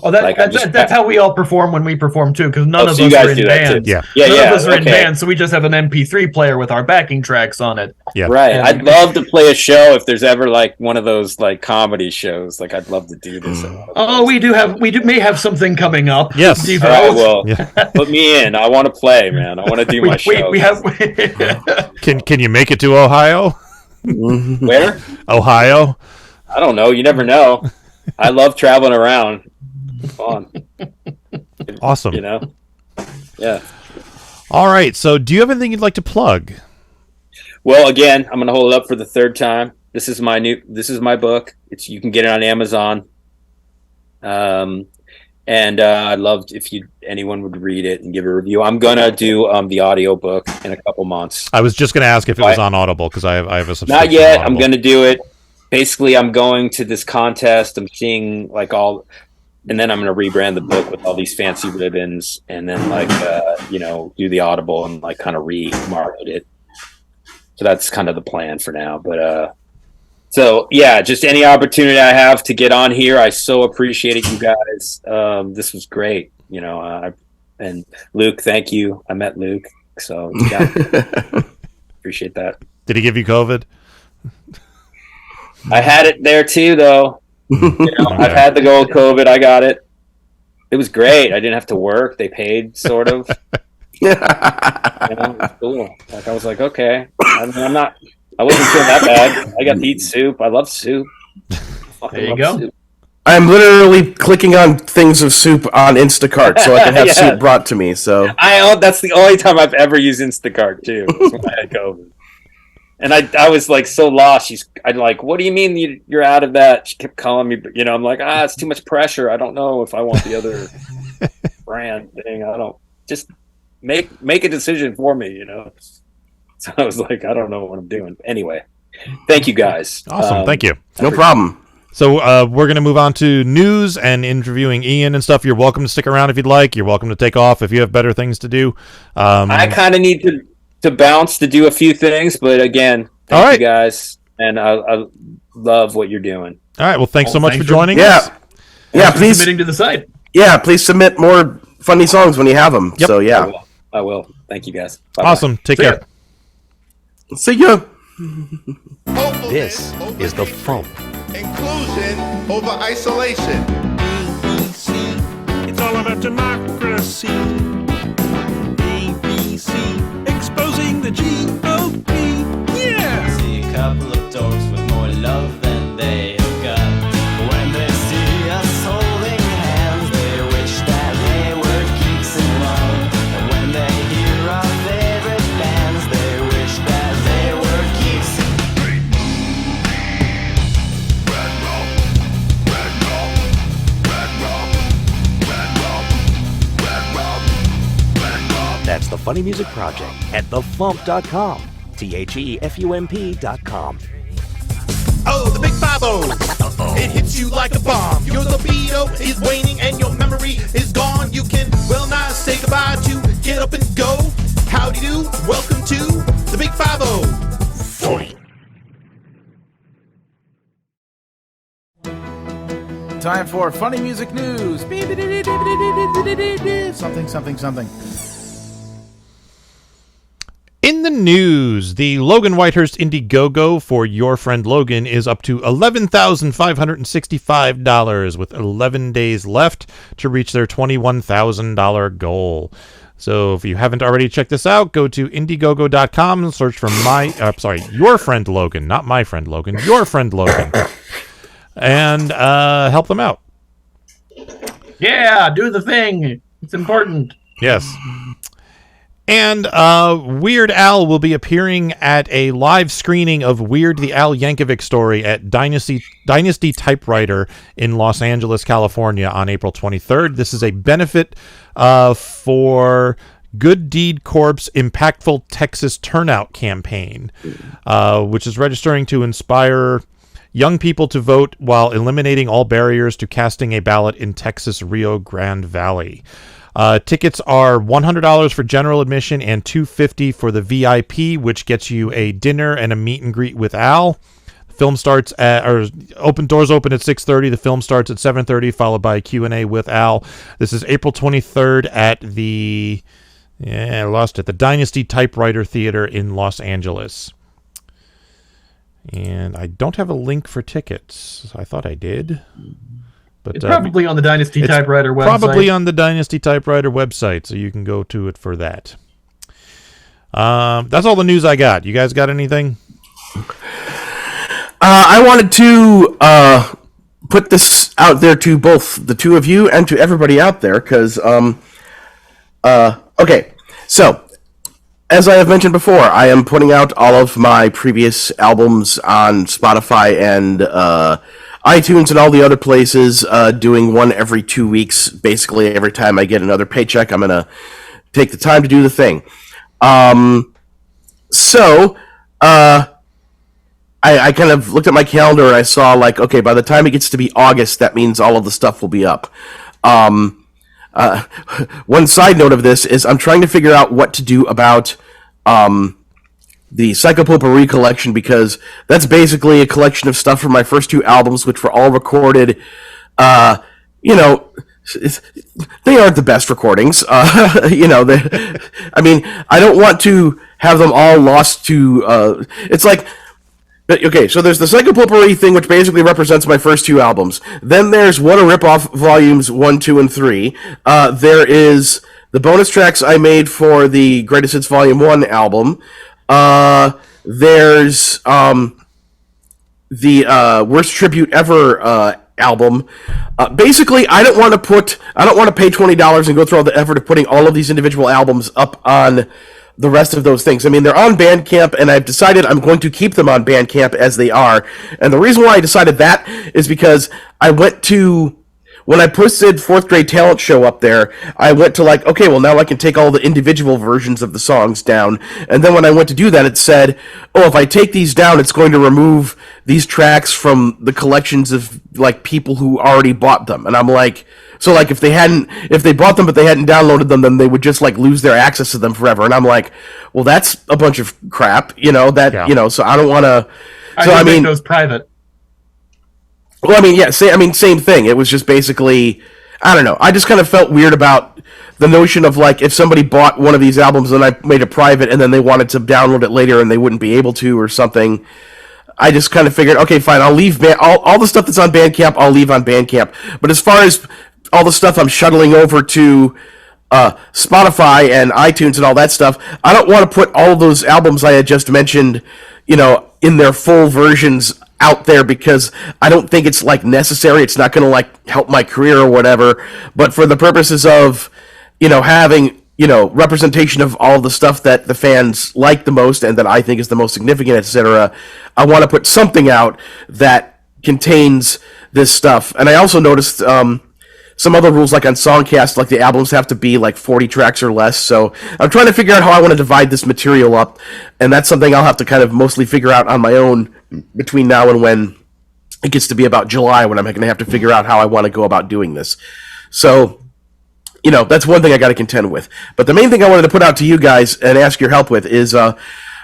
Oh, that's how we all perform when we perform too, because none of us are in bands. Yeah, none of us are in bands, so we just have an MP3 player with our backing tracks on it. Yeah, right. I'd love to play a show if there's ever like one of those like comedy shows. Like I'd love to do this. Oh, we may have something coming up. Yes. All right, well, put me in. I want to play, man. I want to do my show. We have. Can you make it to Ohio? Where? Ohio. I don't know. You never know. I love traveling around. Fun. Awesome. You know? Yeah. All right. So do you have anything you'd like to plug? Well, again, I'm going to hold it up for the third time. This is my book. You can get it on Amazon. And I'd love if anyone would read it and give a review. I'm going to do the audio book in a couple months. I was just going to ask if it was on Audible because I have a subscription. Not yet. I'm going to do it. Basically, I'm going to this contest. I'm seeing like and then I'm going to rebrand the book with all these fancy ribbons, and then like do the Audible and like kind of remarket it. So that's kind of the plan for now. But so yeah, just any opportunity I have to get on here, I so appreciate it, you guys. This was great, you know. And Luke, thank you. I met Luke, so yeah, appreciate that. Did he give you COVID? I had it there too, though. You know, I've had the gold COVID. I got it. It was great. I didn't have to work. They paid, sort of. You know, it was cool. Like I was like, okay. I wasn't feeling that bad. I got to eat soup. I love soup. There you go. Soup. I'm literally clicking on things of soup on Instacart so I can have soup brought to me. So that's the only time I've ever used Instacart too. When I had COVID. And I was like so lost. I'm like, what do you mean you're out of that? She kept calling me, you know. I'm like, it's too much pressure. I don't know if I want the other brand thing. I don't just make a decision for me, you know. So I was like, I don't know what I'm doing. Anyway, thank you guys. Awesome, thank you. No problem. So we're going to move on to news and interviewing Ian and stuff. You're welcome to stick around if you'd like. You're welcome to take off if you have better things to do. I kind of need to bounce to do a few things, but again, thank you guys, and I love what you're doing. All right, well, thanks so much for joining us. Yeah, please submitting to the site. Yeah, please submit more funny songs when you have them. Yep. So yeah, I will. Thank you guys. Bye-bye. Awesome. Take care. See ya. This is the FuMP. Inclusion over isolation. It's all about democracy. Exposing the GOP. Yeah! See a couple of dogs with more love than they have got. When they see us holding hands, they wish that they were geeks in love. And when they hear our favorite bands, they wish that they were geeks. That's the Funny Music Project at thefump.com. THEFUMP.com. Oh, the big 5-0. It hits you like a bomb. Your libido is waning and your memory is gone. You can well not say goodbye to get up and go. Howdy do, welcome to the big 5-0. Time for funny music news. Something. In the news, the Logan Whitehurst Indiegogo for Your Friend Logan is up to $11,565 with 11 days left to reach their $21,000 goal. So if you haven't already checked this out, go to Indiegogo.com and search for Your Friend Logan, not my friend Logan, Your Friend Logan, and help them out. Yeah, do the thing. It's important. Yes. And Weird Al will be appearing at a live screening of Weird the Al Yankovic Story at Dynasty Typewriter in Los Angeles, California on April 23rd. This is a benefit for Good Deed Corp's Impactful Texas Turnout campaign, which is registering to inspire young people to vote while eliminating all barriers to casting a ballot in Texas Rio Grande Valley. Tickets are $100 for general admission and $250 for the VIP, which gets you a dinner and a meet and greet with Al. Film starts doors open at 6:30. The film starts at 7:30, followed by a Q&A with Al. This is April 23rd at the Dynasty Typewriter Theater in Los Angeles. And I don't have a link for tickets. I thought I did. But it's probably on the Dynasty Typewriter website. Probably on the Dynasty Typewriter website, so you can go to it for that. That's all the news I got. You guys got anything? I wanted to put this out there to both the two of you and to everybody out there, because, okay, so, as I have mentioned before, I am putting out all of my previous albums on Spotify and iTunes and all the other places, doing one every 2 weeks. Basically, every time I get another paycheck, I'm going to take the time to do the thing. I kind of looked at my calendar and I saw, like, okay, by the time it gets to be August, that means all of the stuff will be up. One side note of this is I'm trying to figure out what to do about the Psychopotpourri collection, because that's basically a collection of stuff from my first two albums, which were all recorded, they aren't the best recordings. I mean, I don't want to have them all lost to, it's like, okay, so there's the Psychopotpourri thing, which basically represents my first two albums. Then there's What a Ripoff Volumes 1, 2, and 3. There is the bonus tracks I made for the Greatest Hits Volume 1 album. There's the Worst Tribute Ever album. Basically, I don't want to pay $20 and go through all the effort of putting all of these individual albums up on the rest of those things. I mean, they're on Bandcamp, and I've decided I'm going to keep them on Bandcamp as they are. And the reason why I decided that is because when I posted 4th Grade Talent Show up there, I went to like, okay, well, now I can take all the individual versions of the songs down. And then when I went to do that, it said, oh, if I take these down, it's going to remove these tracks from the collections of like people who already bought them. And I'm like, so like if they bought them but they hadn't downloaded them, then they would just like lose their access to them forever. And I'm like, well, that's a bunch of crap, so I don't want to. So I mean, make those private. Well, I mean, yeah, same thing. It was just basically, I don't know. I just kind of felt weird about the notion of like if somebody bought one of these albums and I made it private and then they wanted to download it later and they wouldn't be able to or something. I just kind of figured, okay, fine, I'll leave all the stuff that's on Bandcamp, I'll leave on Bandcamp. But as far as all the stuff I'm shuttling over to Spotify and iTunes and all that stuff, I don't want to put all of those albums I had just mentioned, in their full versions out there, because I don't think it's like necessary. It's not going to like help my career or whatever. But for the purposes of, having, representation of all the stuff that the fans like the most and that I think is the most significant, etc., I want to put something out that contains this stuff. And I also noticed some other rules, like on Songcast, like the albums have to be like 40 tracks or less. So I'm trying to figure out how I want to divide this material up, and that's something I'll have to kind of mostly figure out on my own between now and when it gets to be about July, when I'm going to have to figure out how I want to go about doing this. So, that's one thing I got to contend with. But the main thing I wanted to put out to you guys and ask your help with is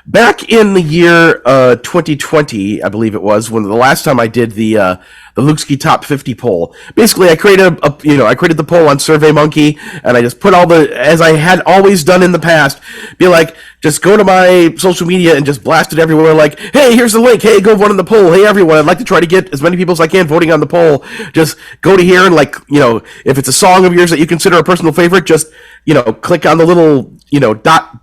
back in the year 2020, I believe it was, when the last time I did the Lukeski Top 50 poll. Basically, I created I created the poll on SurveyMonkey, and I just put all as I had always done in the past, be like, just go to my social media and just blast it everywhere, like, hey, here's the link, hey, go vote on the poll, hey, everyone, I'd like to try to get as many people as I can voting on the poll. Just go to here and, like, if it's a song of yours that you consider a personal favorite, just, click on the little, dot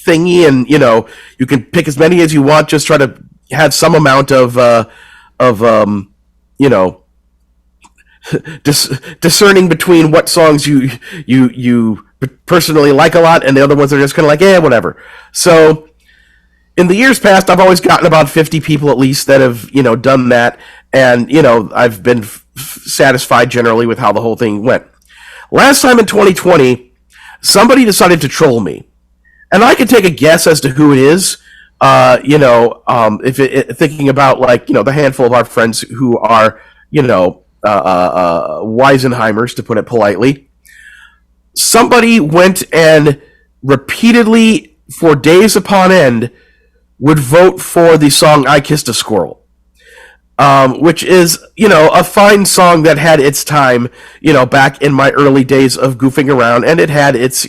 thingy, and, you can pick as many as you want. Just try to have some amount of discerning between what songs you personally like a lot and the other ones that are just kind of like, whatever. So in the years past, I've always gotten about 50 people at least that have, done that, and, I've been satisfied generally with how the whole thing went. Last time in 2020, somebody decided to troll me, and I could take a guess as to who it is. Thinking about like the handful of our friends who are Weisenheimers, to put it politely. Somebody went and repeatedly, for days upon end, would vote for the song "I Kissed a Squirrel," which is a fine song that had its time, back in my early days of goofing around, and it had its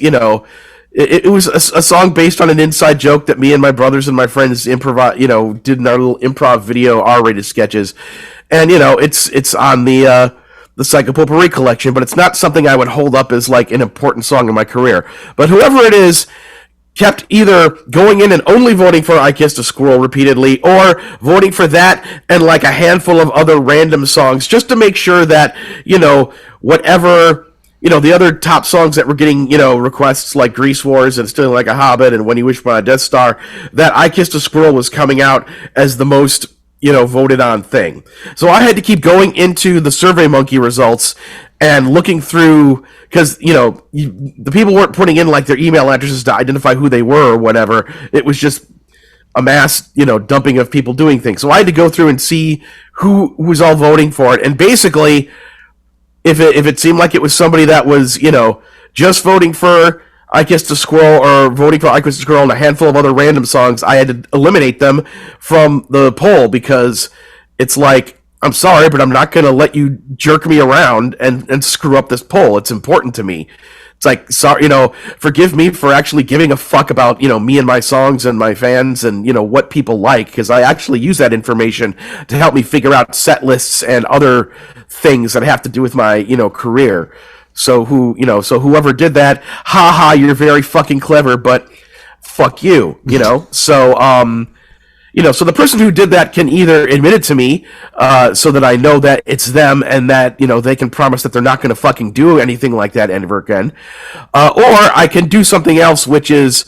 It was a song based on an inside joke that me and my brothers and my friends did in our little improv video R-rated sketches, and it's on the Psycho Potpourri collection, but it's not something I would hold up as like an important song in my career. But whoever it is kept either going in and only voting for "I Kissed a Squirrel" repeatedly, or voting for that and like a handful of other random songs, just to make sure that whatever. The other top songs that were getting, requests like Grease Wars and Still Like a Hobbit and When You Wish Upon a Death Star, that "I Kissed a Squirrel" was coming out as the most, voted on thing. So I had to keep going into the SurveyMonkey results and looking through, because, the people weren't putting in like their email addresses to identify who they were or whatever. It was just a mass, dumping of people doing things. So I had to go through and see who was all voting for it. And basically, if it seemed like it was somebody that was, just voting for "I Kissed a Squirrel" or voting for "I Kissed a Squirrel" and a handful of other random songs, I had to eliminate them from the poll, because it's like, I'm sorry, but I'm not going to let you jerk me around and screw up this poll. It's important to me. It's like, sorry, forgive me for actually giving a fuck about, me and my songs and my fans and, what people like, because I actually use that information to help me figure out set lists and other things that have to do with my, career. So whoever did that, haha, you're very fucking clever, but fuck you, so the person who did that can either admit it to me, so that I know that it's them and that, they can promise that they're not going to fucking do anything like that ever again. Or I can do something else, which is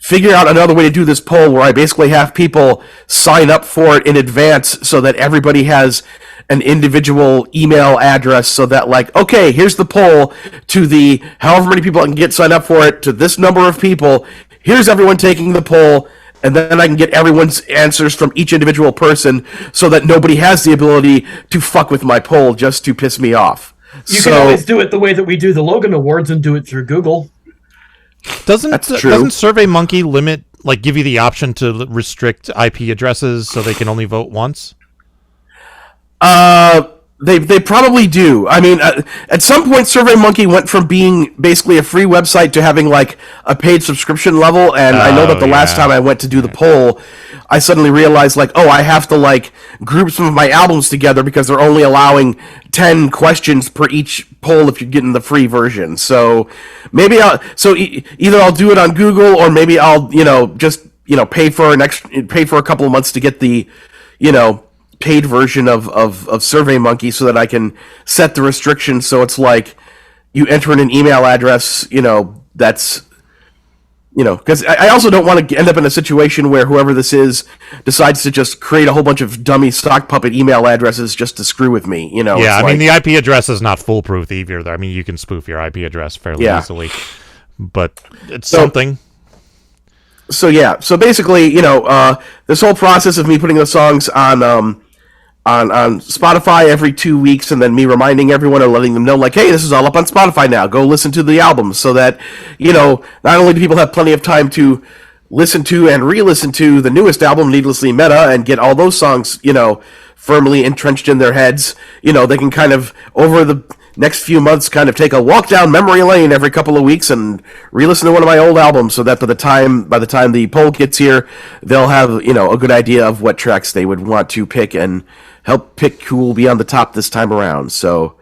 figure out another way to do this poll where I basically have people sign up for it in advance so that everybody has an individual email address, so that like, okay, here's the poll to the however many people I can get signed up for it, to this number of people. Here's everyone taking the poll. And then I can get everyone's answers from each individual person, so that nobody has the ability to fuck with my poll just to piss me off. You can always do it the way that we do the Logan Awards and do it through Google. Doesn't SurveyMonkey give you the option to restrict IP addresses so they can only vote once? They probably do. I mean, at some point, SurveyMonkey went from being basically a free website to having like a paid subscription level. And I know that the last time I went to do the poll, I suddenly realized like, oh, I have to like group some of my albums together, because they're only allowing 10 questions per each poll if you're getting the free version. So maybe either I'll do it on Google, or maybe I'll just pay for a couple of months to get the paid version of SurveyMonkey, so that I can set the restrictions. So it's like you enter in an email address, that's, because I also don't want to end up in a situation where whoever this is decides to just create a whole bunch of dummy sock puppet email addresses just to screw with me. Yeah, I mean, the IP address is not foolproof either. I mean, you can spoof your IP address fairly easily, but it's something. So basically, this whole process of me putting the songs on Spotify every 2 weeks, and then me reminding everyone or letting them know, like, hey, this is all up on Spotify now. Go listen to the album, so that, not only do people have plenty of time to listen to and re-listen to the newest album, Needlessly Meta, and get all those songs, firmly entrenched in their heads, they can kind of, over the next few months, kind of take a walk down memory lane every couple of weeks and re-listen to one of my old albums, so that by the time the poll gets here, they'll have, a good idea of what tracks they would want to pick and help pick who will be on the top this time around. So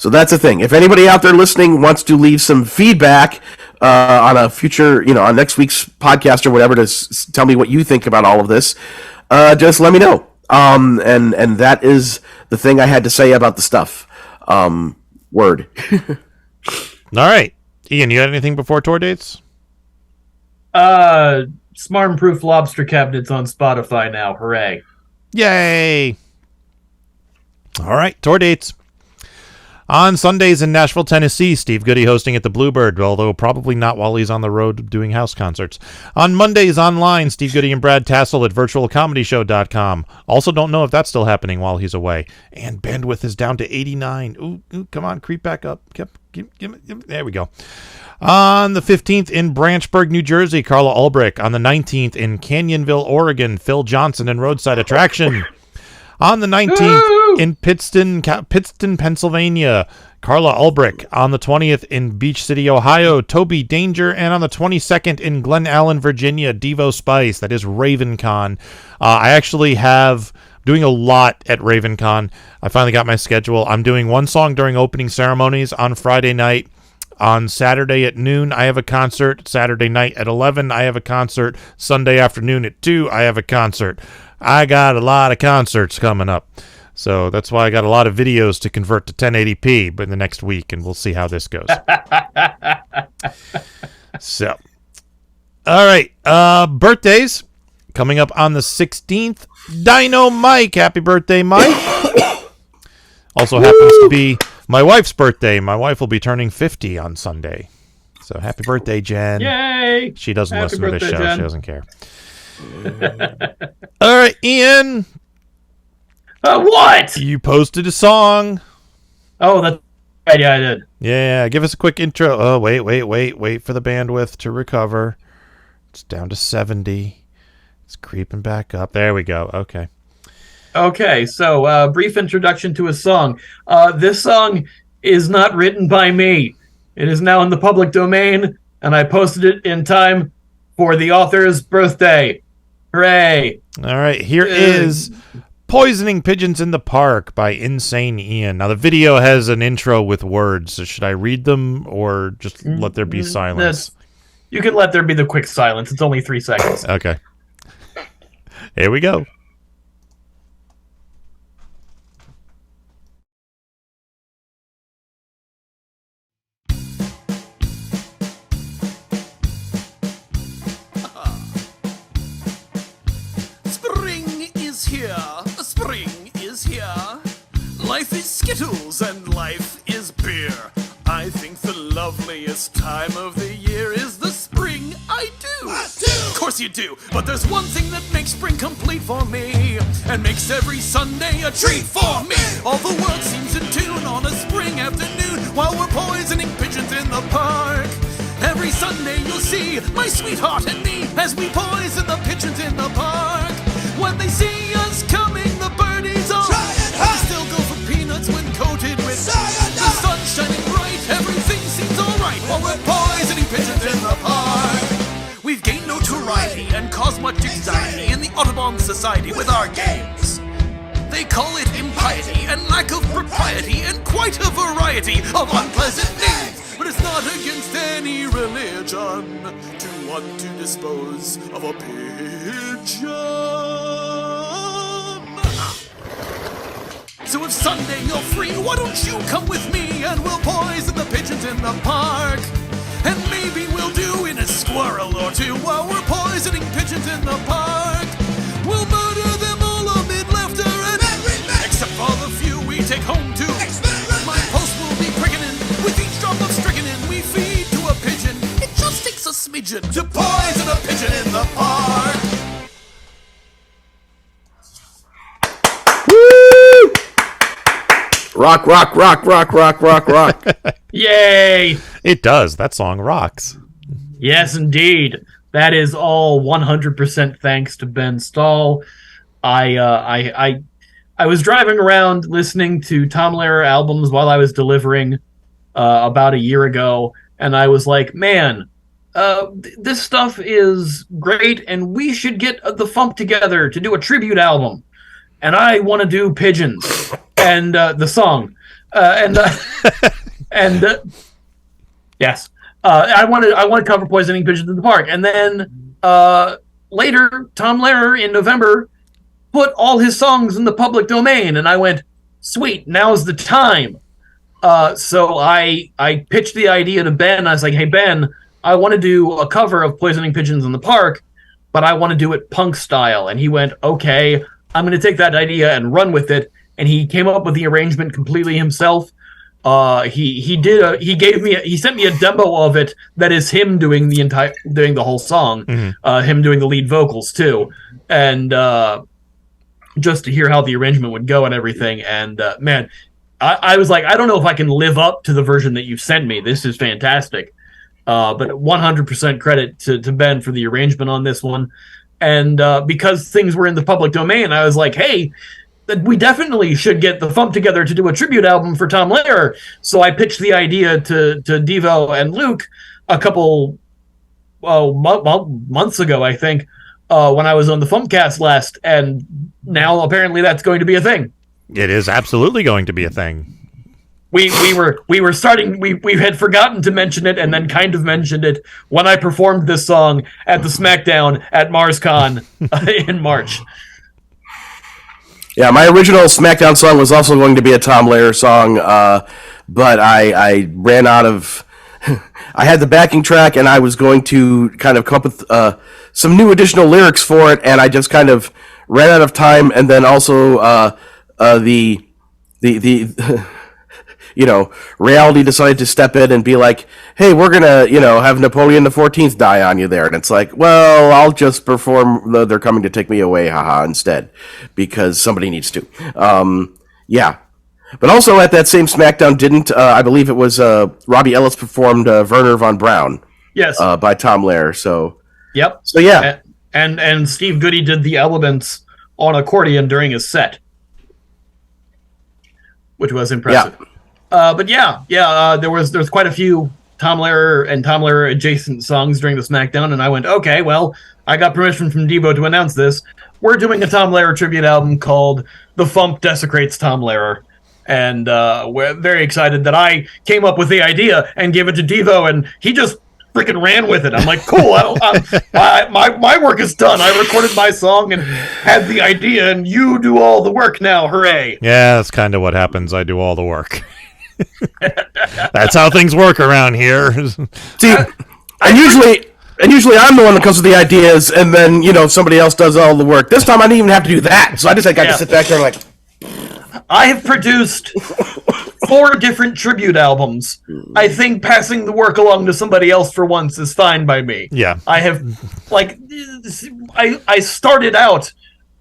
that's the thing. If anybody out there listening wants to leave some feedback on a future, on next week's podcast or whatever, to tell me what you think about all of this, just let me know. And that is the thing I had to say about the stuff. Word. All right. Ian, you got anything before tour dates? Smart and Proof Lobster Cabinets on Spotify now. Hooray. Yay. All right. Tour dates. On Sundays in Nashville, Tennessee, Steve Goody hosting at the Bluebird, although probably not while he's on the road doing house concerts. On Mondays online, Steve Goody and Brad Tassel at virtualcomedyshow.com. Also don't know if that's still happening while he's away. And bandwidth is down to 89. Ooh, come on, creep back up. There we go. On the 15th in Branchburg, New Jersey, Carla Ulbrich. On the 19th in Canyonville, Oregon, Phil Johnson and Roadside Attraction. On the 19th in Pittston, Pennsylvania, Carla Ulbrich. On the 20th in Beach City, Ohio, Toby Danger. And on the 22nd in Glen Allen, Virginia, Devo Spice. That is RavenCon. I actually have doing a lot at RavenCon. I finally got my schedule. I'm doing one song during opening ceremonies on Friday night. On Saturday at noon, I have a concert. Saturday night at 11, I have a concert. Sunday afternoon at 2, I have a concert. I got a lot of concerts coming up. So that's why I got a lot of videos to convert to 1080p in the next week, and we'll see how this goes. So, all right. Birthdays coming up on the 16th. Dino Mike. Happy birthday, Mike. Also happens to be my wife's birthday. My wife will be turning 50 on Sunday. So happy birthday, Jen. Yay! She doesn't Happy listen to this birthday, show. Jen. She doesn't care. All right, Ian. What? You posted a song. Oh, that's right. Yeah, I did. Yeah, give us a quick intro. Oh, wait for the bandwidth to recover. It's down to 70. It's creeping back up. There we go. Okay, so brief introduction to a song. This song is not written by me. It is now in the public domain, and I posted it in time for the author's birthday. Hooray! All right, here is Poisoning Pigeons in the Park by Insane Ian. Now, the video has an intro with words. So should I read them or just let there be silence? You can let there be the quick silence. It's only 3 seconds. Okay. Here we go. Spring is here. Life is Skittles and life is beer. I think the loveliest time of the year is the spring. I do. Of course you do. But there's one thing that makes spring complete for me and makes every Sunday a treat for me. All the world seems in tune on a spring afternoon while we're poisoning pigeons in the park. Every Sunday you'll see my sweetheart and me as we poison the pigeons in the park. When they see us coming, the birdies all still go for peanuts when coated with cyanide. The sun shining bright, everything seems alright while we're poisoning pigeons in the park. We've gained notoriety and caused much anxiety in the Audubon Society with our games. They call it impiety and lack of propriety and quite a variety of unpleasant names. But it's not against any religion to want to dispose of a pigeon. So if Sunday you're free, why don't you come with me and we'll poison the pigeons in the park? And maybe we'll do in a squirrel or two while we're poisoning pigeons in the park. We'll murder them all amid laughter and except for the few we take home to. My post will be pricking in with each drop of strychnine we feed to a pigeon. It just takes a smidgen to poison a pigeon in the park. Woo! Rock, rock, rock, rock, rock, rock, rock. Yay! It does. That song rocks. Yes, indeed. That is all 100% thanks to Ben Stahl. I was driving around listening to Tom Lehrer albums while I was delivering about a year ago, and I was like, man, this stuff is great, and we should get the FuMP together to do a tribute album. And I want to do Pigeons and the song. Yes. I want to cover Poisoning Pigeons in the Park. And then later, Tom Lehrer in November put all his songs in the public domain, and I went, sweet, now's the time. So I pitched the idea to Ben. I was like, hey, Ben, I want to do a cover of Poisoning Pigeons in the Park, but I want to do it punk style. And he went, okay, I'm going to take that idea and run with it. And he came up with the arrangement completely himself. He sent me a demo of it that is him doing the whole song, him doing the lead vocals too, and just to hear how the arrangement would go and everything. And man, I was like, I don't know if I can live up to the version that you sent me. This is fantastic. But 100% credit to Ben for the arrangement on this one. And because things were in the public domain, I was like, hey, we definitely should get the FuMP together to do a tribute album for Tom Lehrer. So I pitched the idea to Devo and Luke a couple months ago, I think, when I was on the FuMPCast last. And now apparently that's going to be a thing. It is absolutely going to be a thing. We had forgotten to mention it and then kind of mentioned it when I performed this song at the SmackDown at MarsCon in March. Yeah, my original SmackDown song was also going to be a Tom Lehrer song, but I ran out of... I had the backing track, and I was going to kind of come up with some new additional lyrics for it, and I just kind of ran out of time, and then also the reality decided to step in and be like, hey, we're going to, have Napoleon the 14th die on you there. And it's like, well, I'll just perform They're Coming to Take Me Away, haha, instead, because somebody needs to. Yeah. But also at that same SmackDown I believe it was Robbie Ellis performed Werner von Braun. Yes. By Tom Lehrer, so. Yep. So, yeah. And Steve Goody did the elements on accordion during his set, which was impressive. Yeah. But there's quite a few Tom Lehrer and Tom Lehrer adjacent songs during the SmackDown, and I went, okay, well, I got permission from Devo to announce this. We're doing a Tom Lehrer tribute album called The FuMP Desecrates Tom Lehrer, and we're very excited that I came up with the idea and gave it to Devo, and he just freaking ran with it. I'm like, cool, my work is done. I recorded my song and had the idea, and you do all the work now. Hooray. Yeah, that's kind of what happens. I do all the work. That's how things work around here. See, and usually I'm the one that comes with the ideas, and then somebody else does all the work. This time I didn't even have to do that, so I just got to sit back there and I have produced 4 different tribute albums. I think passing the work along to somebody else for once is fine by me. Yeah, I have I started out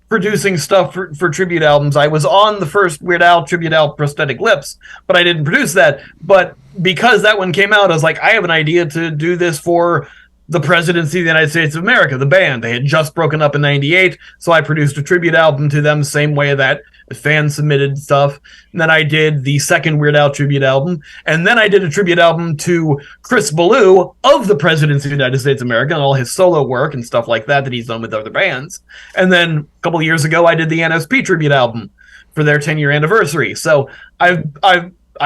producing stuff for tribute albums. I was on the first Weird Al tribute album, Prosthetic Lips, but I didn't produce that. But because that one came out, I was like, I have an idea to do this for the presidency of the United States of America, the band. They had just broken up in '98, so I produced a tribute album to them, same way that fans submitted stuff. And then I did the second Weird Al tribute album, and then I did a tribute album to Chris Ballou of the presidency of the United States of America and all his solo work and stuff like that he's done with other bands. And then a couple of years ago, I did the NSP tribute album for their 10-year anniversary. So I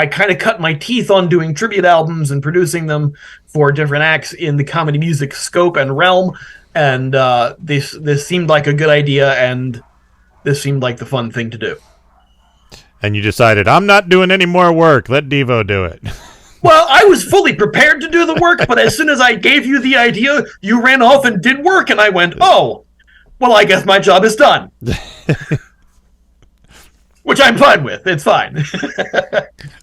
kind of cut my teeth on doing tribute albums and producing them for different acts in the comedy music scope and realm. And this seemed like a good idea, and this seemed like the fun thing to do. And you decided, I'm not doing any more work. Let Devo do it. Well, I was fully prepared to do the work, but as soon as I gave you the idea, you ran off and did work, and I went, oh, well, I guess my job is done. Which I'm fine with. It's fine.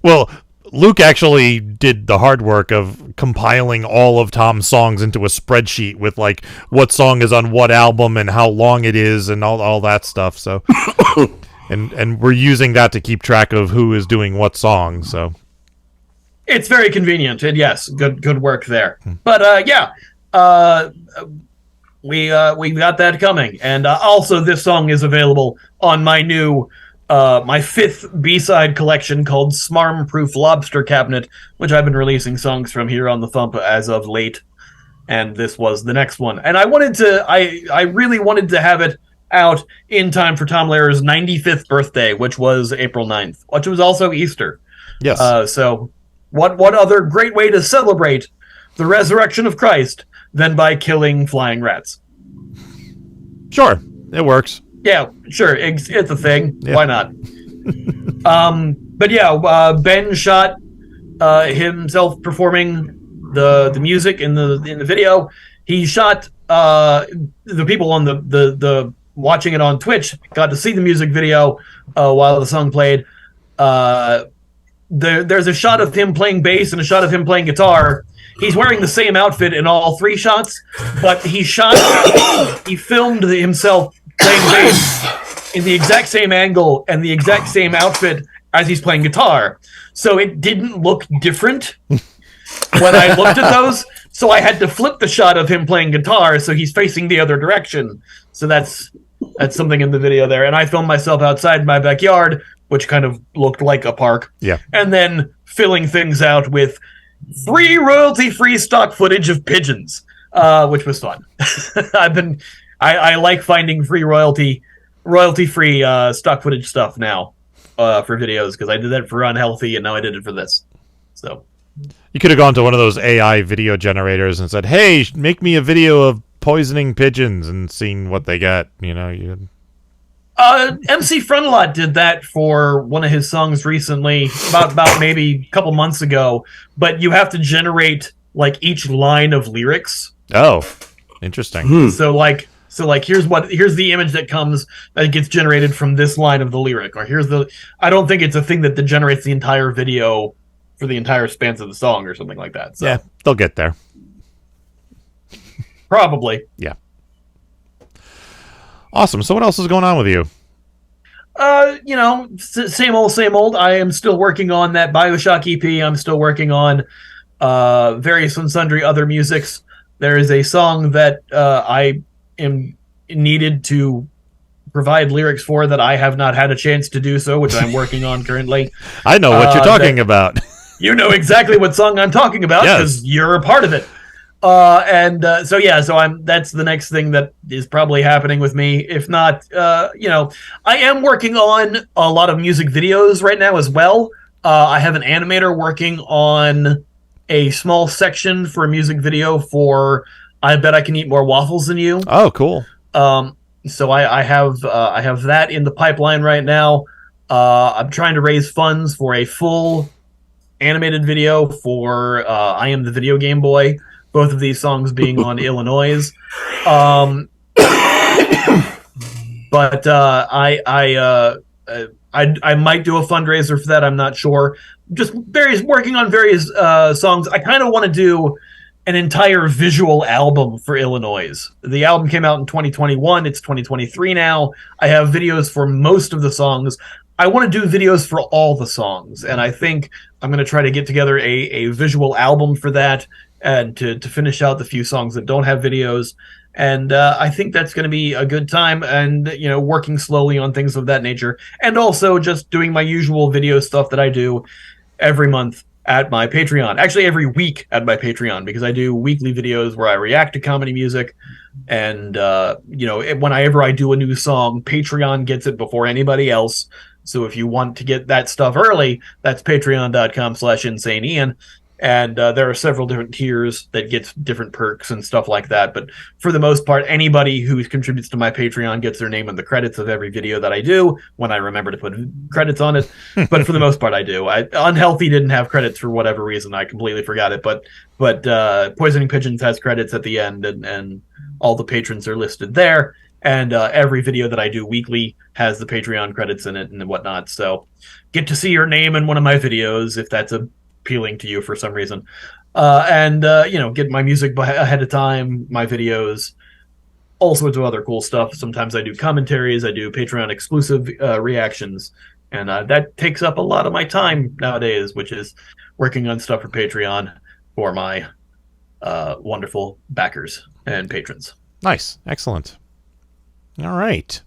Well, Luke actually did the hard work of compiling all of Tom's songs into a spreadsheet with like what song is on what album and how long it is and all that stuff. So, and we're using that to keep track of who is doing what song. So, it's very convenient, and yes, good work there. But we got that coming, and also this song is available on my new. My 5th B-side collection called Smarm-Proof Lobster Cabinet, which I've been releasing songs from here on the FuMP as of late, and this was the next one. And I really wanted to have it out in time for Tom Lehrer's 95th birthday, which was April 9th, which was also Easter. Yes. So what other great way to celebrate the resurrection of Christ than by killing flying rats? Sure, it works. Yeah, sure. It's a thing. Yeah. Why not? But yeah, Ben shot himself performing the music in the video. He shot the people on the watching it on Twitch got to see the music video while the song played. there's a shot of him playing bass and a shot of him playing guitar. He's wearing the same outfit in all three shots, but he filmed himself playing bass in the exact same angle and the exact same outfit as he's playing guitar. So it didn't look different when I looked at those. So I had to flip the shot of him playing guitar so he's facing the other direction. So that's something in the video there. And I filmed myself outside my backyard, which kind of looked like a park. Yeah. And then filling things out with free royalty-free stock footage of pigeons, which was fun. I like finding free royalty-free stock footage stuff now for videos, because I did that for Unhealthy and now I did it for this. So you could have gone to one of those AI video generators and said, "Hey, make me a video of poisoning pigeons," and seen what they got. MC Frontalot did that for one of his songs recently, about maybe a couple months ago. But you have to generate like each line of lyrics. Oh, interesting. So here's the image that gets generated from this line of the lyric, or I don't think it's a thing that generates the entire video for the entire span of the song or something like that. So. Yeah, they'll get there. Probably. Yeah. Awesome. So what else is going on with you? Same old. I am still working on that BioShock EP. I'm still working on various and sundry other musics. There is a song that I am needed to provide lyrics for that I have not had a chance to do so, which I'm working on currently. I know what you're talking about. You know exactly what song I'm talking about because you're a part of it. So that's the next thing that is probably happening with me. If not, I am working on a lot of music videos right now as well. I have an animator working on a small section for a music video for I Bet I Can Eat More Waffles Than You. Oh, cool. So I have that in the pipeline right now. I'm trying to raise funds for a full animated video for I Am the Video Game Boy. Both of these songs being on Illinois. But I might do a fundraiser for that. I'm not sure. Just working on various songs. I kind of want to do an entire visual album for Illinois. The album came out in 2021. It's 2023 now. I have videos for most of the songs. I want to do videos for all the songs, and I think I'm going to try to get together a visual album for that, and to finish out the few songs that don't have videos. And I think that's going to be a good time, and working slowly on things of that nature, and also just doing my usual video stuff that I do every month at my Patreon. Actually, every week at my Patreon, because I do weekly videos where I react to comedy music. And whenever I do a new song, Patreon gets it before anybody else. So if you want to get that stuff early, that's patreon.com/insaneian. And there are several different tiers that get different perks and stuff like that. But for the most part, anybody who contributes to my Patreon gets their name in the credits of every video that I do, when I remember to put credits on it. But for the most part, I do. Unhealthy didn't have credits for whatever reason. I completely forgot it. But Poisoning Pigeons has credits at the end, and all the patrons are listed there. And every video that I do weekly has the Patreon credits in it and whatnot. So get to see your name in one of my videos if that's appealing to you for some reason. Get my music ahead of time, my videos, all sorts of other cool stuff. Sometimes I do commentaries, I do Patreon exclusive reactions, and that takes up a lot of my time nowadays, which is working on stuff for Patreon for my wonderful backers and patrons. Nice. Excellent. All right.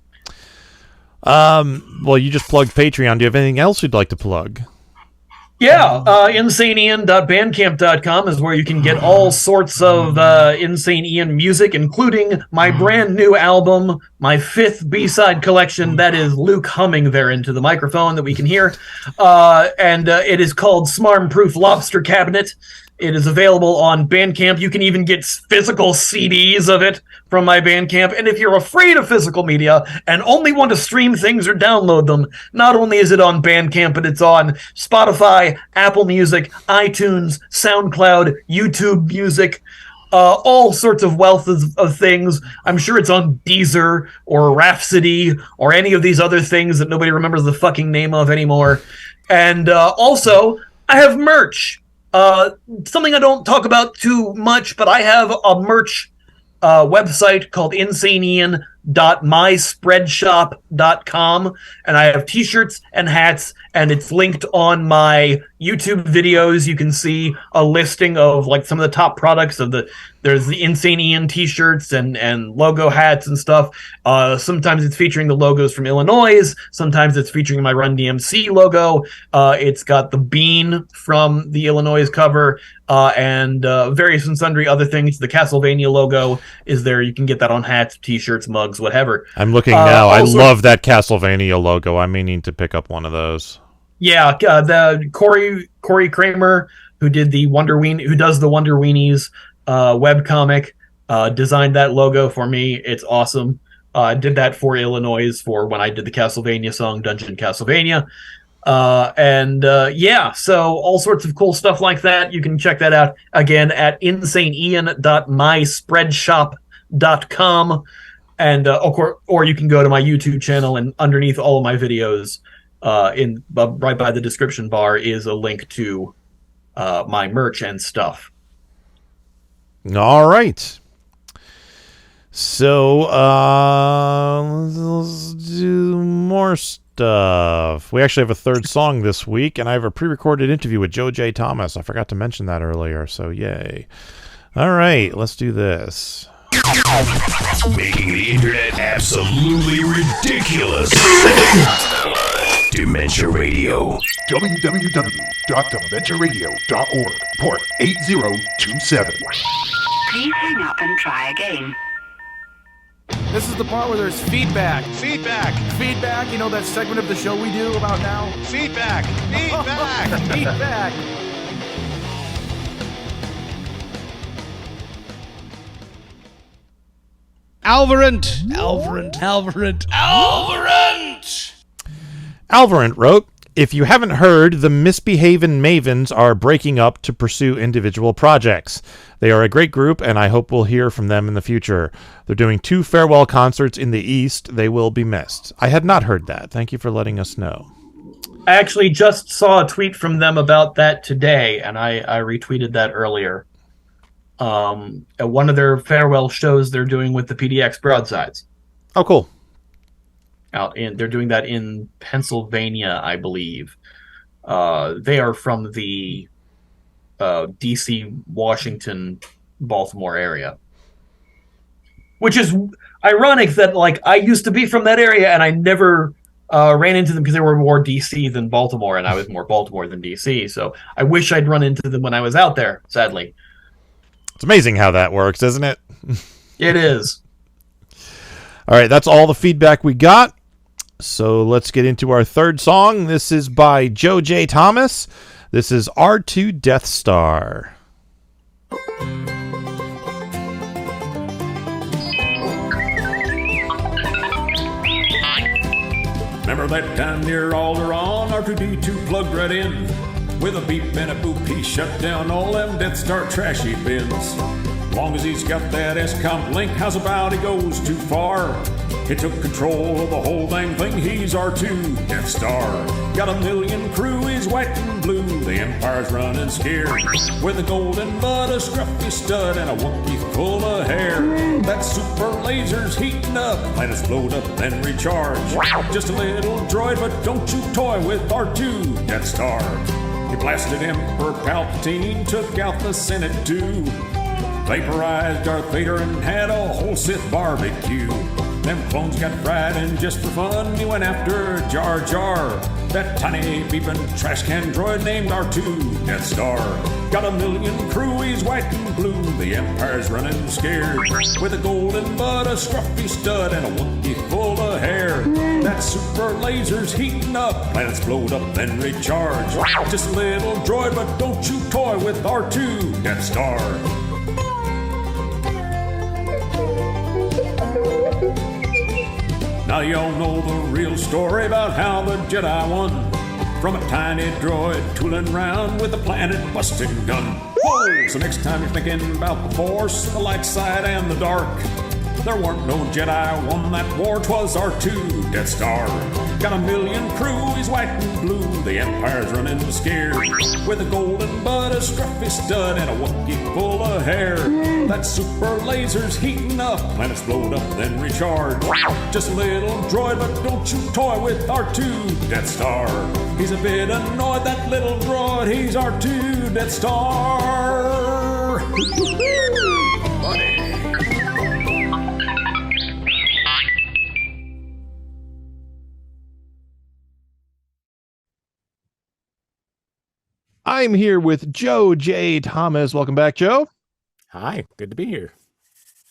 Well, you just plugged Patreon. Do you have anything else you'd like to plug? Yeah, insaneian.bandcamp.com is where you can get all sorts of Insane Ian music, including my brand new album, my 5th B-side collection. That is Luke humming there into the microphone that we can hear. And it is called Smarm-Proof Lobster Cabinet. It is available on Bandcamp. You can even get physical CDs of it from my Bandcamp. And if you're afraid of physical media and only want to stream things or download them, not only is it on Bandcamp, but it's on Spotify, Apple Music, iTunes, SoundCloud, YouTube Music, all sorts of wealth of things. I'm sure it's on Deezer or Rhapsody or any of these other things that nobody remembers the fucking name of anymore. And also, I have merch. Something I don't talk about too much, but I have a merch website called insaneian.myspreadshop.com, and I have t-shirts and hats, and it's linked on my YouTube videos. You can see a listing of like some of the top products of there's the Insane Ian t-shirts and logo hats and stuff. Sometimes it's featuring the logos from Illinois. Sometimes it's featuring my Run DMC logo. It's got the bean from the Illinois cover, and various and sundry other things. The Castlevania logo is there. You can get that on hats, t-shirts, mugs, whatever. I'm looking now. I love that Castlevania logo. I'm meaning to pick up one of those. Yeah, the Corey Kramer, who did the who does the Wonder Weenies webcomic, designed that logo for me. It's awesome. I did that for Illinois for when I did the Castlevania song, Dungeon Castlevania. So all sorts of cool stuff like that. You can check that out again at insaneian.myspreadshop.com. And or you can go to my YouTube channel, and underneath all of my videos, right by the description bar, is a link to my merch and stuff. All right. So let's do more stuff. We actually have a third song this week, and I have a pre-recorded interview with Joe J. Thomas. I forgot to mention that earlier, so yay. All right, let's do this. Making the internet absolutely ridiculous. Dementia Radio. www.dementiaradio.org. Port 8027. Please hang up and try again. This is the part where there's feedback. Feedback. Feedback, you know that segment of the show we do about now? Feedback. Feedback. Feedback. Alvarant wrote, "If you haven't heard, the Misbehavin' Mavens are breaking up to pursue individual projects. They are a great group, and I hope we'll hear from them in the future. They're doing 2 farewell concerts in the East. They will be missed." I had not heard that. Thank you for letting us know. I actually just saw a tweet from them about that today, and I retweeted that earlier. At one of their farewell shows they're doing with the PDX Broadsides. Oh, cool. They're doing that in Pennsylvania, I believe. They are from the DC, Washington, Baltimore area. Which is ironic that, like, I used to be from that area and I never ran into them because they were more DC than Baltimore, and I was more Baltimore than DC. So I wish I'd run into them when I was out there, sadly. It's amazing how that works, isn't it? It is. All right, that's all the feedback we got. So let's get into our third song. This is by Joe J. Thomas. This is R2 Death Star. Remember that time near Alderaan, R2-D2 plugged right in. With a beep and a boop, he shut down all them Death Star trashy bins. Long as he's got that S-Comp link, how's about he goes too far? He took control of the whole dang thing, he's R2 Death Star. Got a million crew, he's white and blue, the Empire's running scared. With a golden butt, a scruffy stud, and a wonky full of hair. That super laser's heating up, planets blowed up, then recharge. Just a little droid, but don't you toy with R2 Death Star. He blasted Emperor Palpatine, took out the Senate too. Vaporized Darth Vader and had a whole Sith barbecue. Them clones got fried, and just for fun, he went after Jar Jar. That tiny beeping trash can droid named R2 Death Star. Got a million crew, he's white and blue, the Empire's running scared. With a golden butt, a scruffy stud, and a wonky full of hair. That super laser's heating up, planets blowed up, then recharge. Just a little droid, but don't you toy with R2 Death Star. Now y'all know the real story about how the Jedi won. From a tiny droid tooling round with a planet-busting gun. Whoa! So next time you're thinking about the Force, the light side and the dark, there weren't no Jedi won that war, 'twas R2 Death Star. Got a million crew, he's white and blue, the Empire's running scared. With a golden bud, a scruffy stud, and a Wookiee full of hair. That super laser's heating up, planets blowed up, then recharge. Just a little droid, but don't you toy with R2 Death Star. He's a bit annoyed, that little droid, he's R2 Death Star. Buddy. I'm here with Joe J. Thomas. Welcome back, Joe. Hi, good to be here.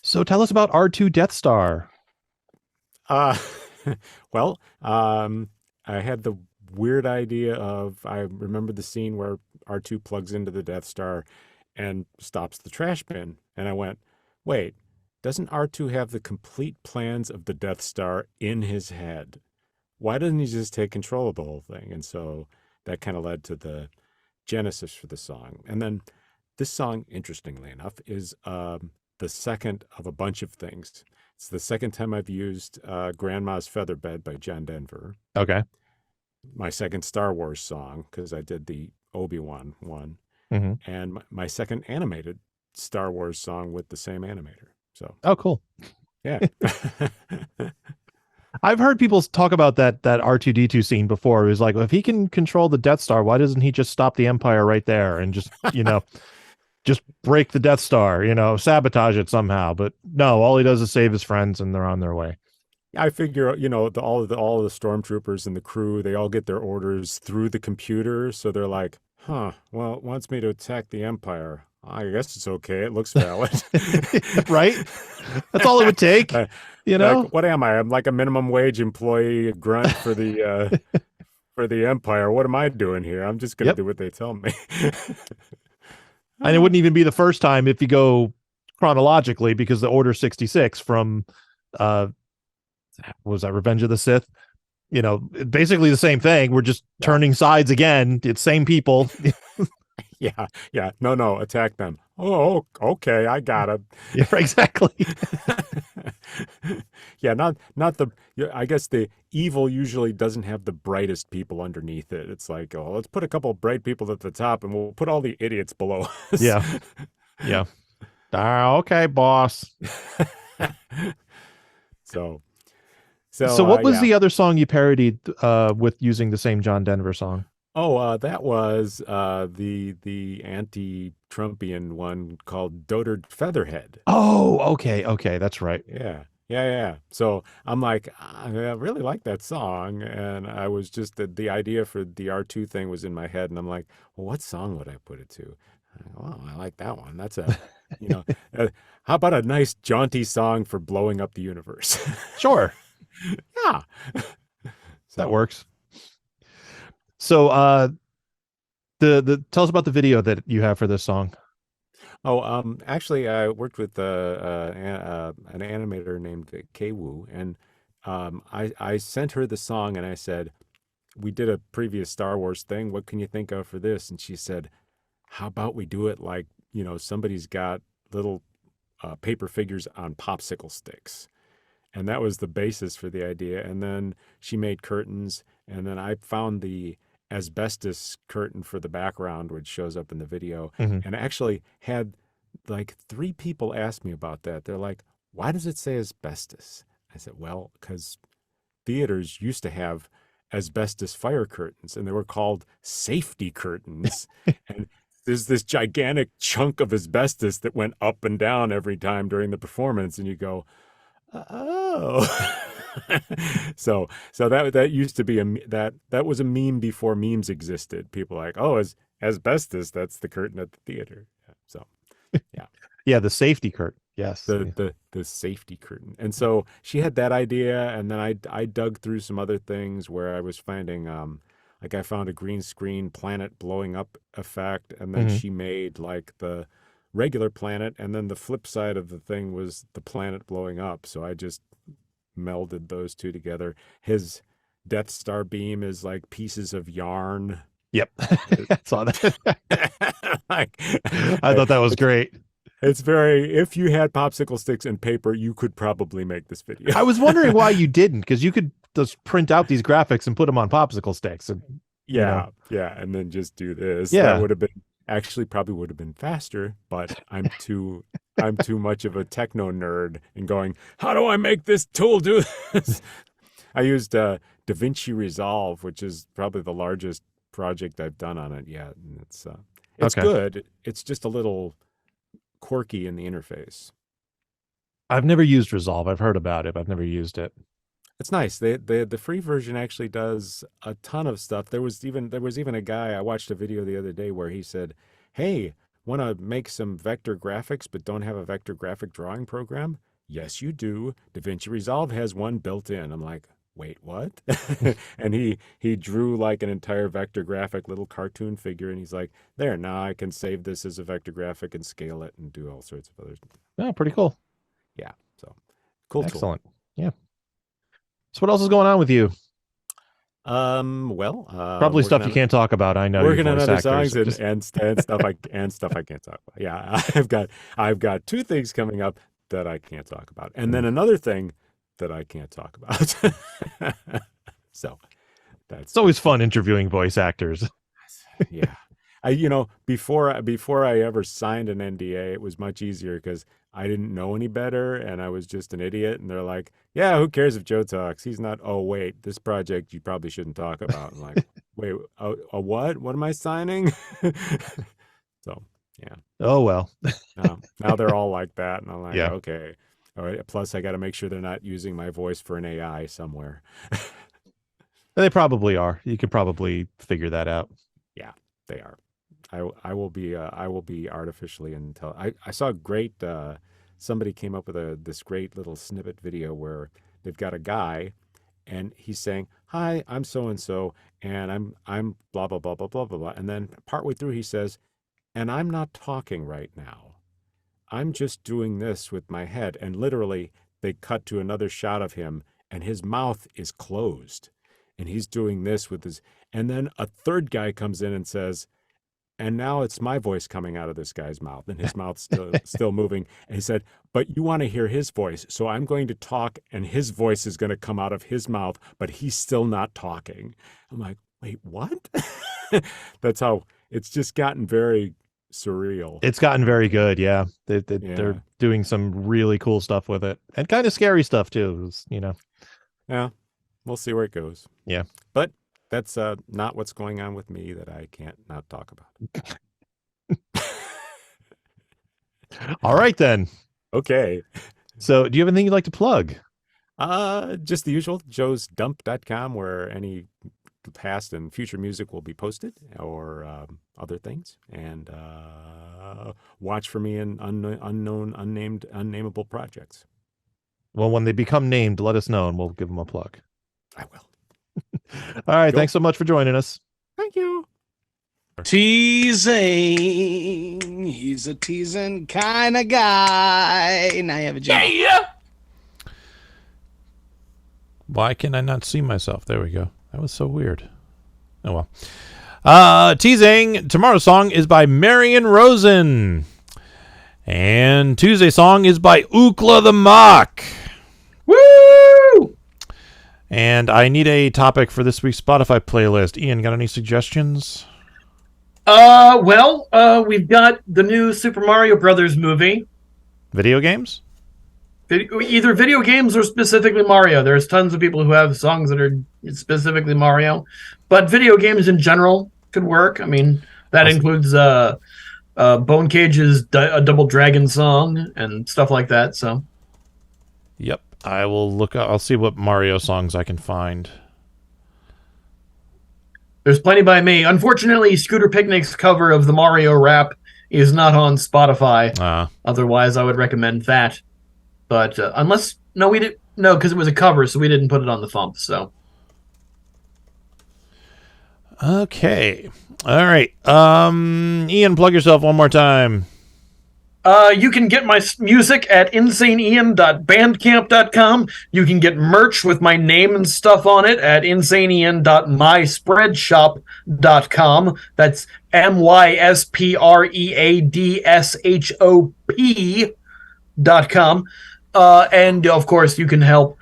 So tell us about R2 Death Star. Well, I had the weird idea of, I remember the scene where R2 plugs into the Death Star and stops the trash bin. And I went, wait, doesn't R2 have the complete plans of the Death Star in his head? Why doesn't he just take control of the whole thing? And so that kind of led to the genesis for the song. And then this song, interestingly enough, is the second of a bunch of things. It's the second time I've used Grandma's Featherbed by John Denver. Okay. My second Star Wars song, because I did the Obi-Wan one. Mm-hmm. And my second animated Star Wars song with the same animator. So. Oh, cool. Yeah. I've heard people talk about that R2D2 scene before. It was like, well, if he can control the Death Star, why doesn't he just stop the Empire right there and just, just break the Death Star, sabotage it somehow? But no, all he does is save his friends and they're on their way. I figure, all of the stormtroopers and the crew, they all get their orders through the computer. So they're like, well, it wants me to attack the Empire. I guess it's okay. It looks valid. Right? That's all it would take. Like, what am I? I'm like a minimum wage employee, a grunt for the for the Empire. What am I doing here? I'm just going to do what they tell me. And it wouldn't even be the first time if you go chronologically, because the Order 66 from was that Revenge of the Sith? Basically the same thing. We're just turning sides again. It's same people. Yeah. No, attack them. Oh, okay, I got it. Yeah, exactly. Yeah, not the. I guess the evil usually doesn't have the brightest people underneath it. It's like, oh, let's put a couple of bright people at the top, and we'll put all the idiots below us. Yeah. Okay, boss. So what was the other song you parodied with using the same John Denver song? Oh, that was the anti-Trumpian one called Dotard Featherhead. Oh, okay, that's right. Yeah. So I'm like, I really like that song, and I was just the idea for the R2 thing was in my head, and I'm like, well, what song would I put it to? Oh, I like that one. That's a, how about a nice jaunty song for blowing up the universe? Sure. Yeah. That works. So, tell us about the video that you have for this song. Oh, actually, I worked with an animator named Kwu, and I sent her the song, and I said, we did a previous Star Wars thing. What can you think of for this? And she said, how about we do it like, somebody's got little paper figures on popsicle sticks. And that was the basis for the idea. And then she made curtains, and then I found the asbestos curtain for the background, which shows up in the video, and actually had like 3 people ask me about that. They're like, why does it say asbestos? I said, well, because theaters used to have asbestos fire curtains, and they were called safety curtains. And there's this gigantic chunk of asbestos that went up and down every time during the performance, and you go, oh. so that used to be that was a meme before memes existed. People like, oh, asbestos, that's the curtain at the theater. Yeah, the safety curtain. Yes, the safety curtain. And so she had that idea, and then I dug through some other things where I was finding like I found a green screen planet blowing up effect, and then she made like the regular planet, and then the flip side of the thing was the planet blowing up. So I just melded those two together. His Death Star beam is like pieces of yarn Yep. I saw that. Like, I thought that was great. It's very, if you had popsicle sticks and paper, you could probably make this video. I was wondering why you didn't, because you could just print out these graphics and put them on popsicle sticks. And, yeah, and then just do this. Yeah. That would have been, actually probably would have been faster, but I'm too much of a techno nerd and going, how do I make this tool do this? I used DaVinci Resolve, which is probably the largest project I've done on it yet. And it's Okay. good. It's just a little quirky in the interface. I've never used Resolve. I've heard about it, but I've never used it. It's nice. The free version actually does a ton of stuff. There was even a guy, I watched a video the other day where he said, "Hey, want to make some vector graphics but don't have a vector graphic drawing program?" Yes, you do. DaVinci Resolve has one built in. I'm like, wait, what? And he drew like an entire vector graphic little cartoon figure, and he's like, there, now I can save this as a vector graphic and scale it and do all sorts of other stuff. Oh, pretty cool. Yeah, so cool. Excellent. Tool. Yeah. So what else is going on with you? Probably stuff you can't talk about. I know. Working on other songs and stuff I can't talk about. Yeah, I've got two things coming up that I can't talk about, and then another thing that I can't talk about. So it's always fun interviewing voice actors. Yeah. Before I ever signed an NDA, it was much easier because I didn't know any better and I was just an idiot. And they're like, yeah, who cares if Joe talks? He's not, oh, wait, this project you probably shouldn't talk about. I'm like, wait, a what? What am I signing? So, yeah. Oh, well. Now they're all like that. And I'm like, yeah. Okay. All right. Plus, I got to make sure they're not using my voice for an AI somewhere. They probably are. You could probably figure that out. Yeah, they are. I will be artificially intelligent. I saw a great somebody came up with this great little snippet video where they've got a guy and he's saying, "Hi, I'm so and so, and I'm blah blah blah blah blah blah blah," and then partway through he says, "And I'm not talking right now. I'm just doing this with my head," and literally they cut to another shot of him and his mouth is closed and he's doing this with his, and then a third guy comes in and says, "And now it's my voice coming out of this guy's mouth," and his mouth's still moving. And he said, "But you want to hear his voice, so I'm going to talk, and his voice is going to come out of his mouth, but he's still not talking." I'm like, wait, what? That's how it's just gotten very surreal. It's gotten very good, yeah. They're doing some really cool stuff with it, and kind of scary stuff too. Yeah, we'll see where it goes. Yeah, but that's not what's going on with me that I can't not talk about. All right, then. Okay. So do you have anything you'd like to plug? Just the usual, joesdump.com, where any past and future music will be posted, or other things. And watch for me in unknown, unnamed, unnameable projects. Well, when they become named, let us know, and we'll give them a plug. I will. All right. Thanks so much for joining us. Thank you. Teasing. He's a teasing kind of guy. Now you have a job. Yeah. Why can I not see myself? There we go. That was so weird. Oh, well. Teasing. Tomorrow's song is by Marion Rosen. And Tuesday's song is by Ookla the Mock. Woo! And I need a topic for this week's Spotify playlist. Ian, got any suggestions? We've got the new Super Mario Brothers movie. Video games? Either video games or specifically Mario. There's tons of people who have songs that are specifically Mario. But video games in general could work. I mean, that includes Bone Cage's A Double Dragon song and stuff like that. So, yep. I will look. I'll see what Mario songs I can find. There's plenty by me. Unfortunately, Scooter Picnic's cover of the Mario rap is not on Spotify. Otherwise, I would recommend that. But because it was a cover, so we didn't put it on the FuMP. So, okay, all right. Ian, plug yourself one more time. You can get my music at insaneian.bandcamp.com. You can get merch with my name and stuff on it at insaneian.myspreadshop.com. That's myspreadshop.com. And of course, you can help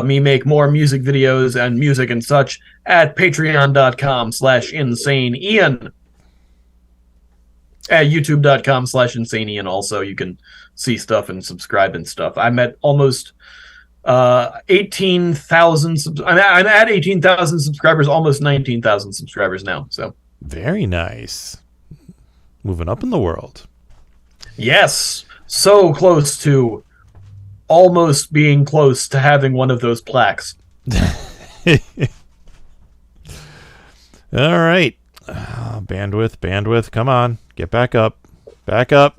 me make more music videos and music and such at patreon.com/insaneian. At youtube.com/insaneian. Also, you can see stuff and subscribe and stuff. I'm at almost 18,000. I'm at 18,000 subscribers, almost 19,000 subscribers now. So very nice. Moving up in the world. Yes, so close to almost being close to having one of those plaques. All right. Bandwidth. Come on, get back up.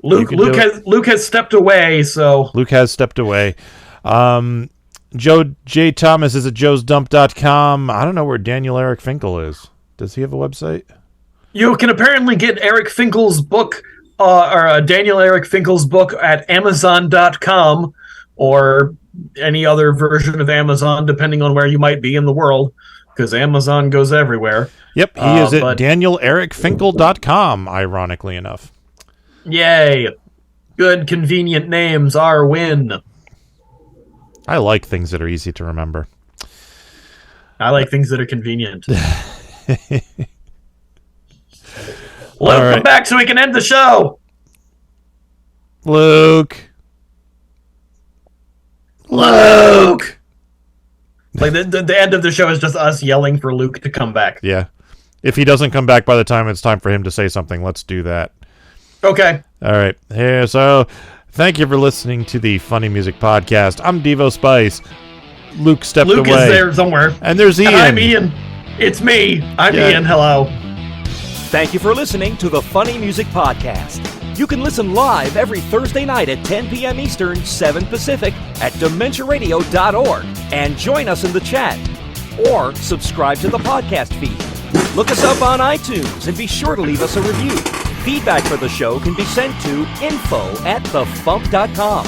Luke has stepped away. So Luke has stepped away. Joe J. Thomas is at joesdump.com. I don't know where Daniel Eric Finkel is. Does he have a website? You can apparently get Eric Finkel's book, Daniel Eric Finkel's book at Amazon.com or any other version of Amazon, depending on where you might be in the world, because Amazon goes everywhere. Yep, he is at DanielEricFinkel.com, ironically enough. Yay. Good, convenient names are win. I like things that are easy to remember. I like things that are convenient. Come back so we can end the show. Luke. Like the end of the show is just us yelling for Luke to come back. Yeah. If he doesn't come back by the time it's time for him to say something, let's do that. Okay. All right. Here, so thank you for listening to the Funny Music Podcast. I'm Devo Spice. Luke stepped away. Luke is there somewhere. And there's Ian. And I'm Ian. It's me. I'm Ian. Hello. Thank you for listening to the Funny Music Podcast. You can listen live every Thursday night at 10 p.m. Eastern, 7 Pacific at DementiaRadio.org and join us in the chat. Or subscribe to the podcast feed. Look us up on iTunes and be sure to leave us a review. Feedback for the show can be sent to info@thefump.com.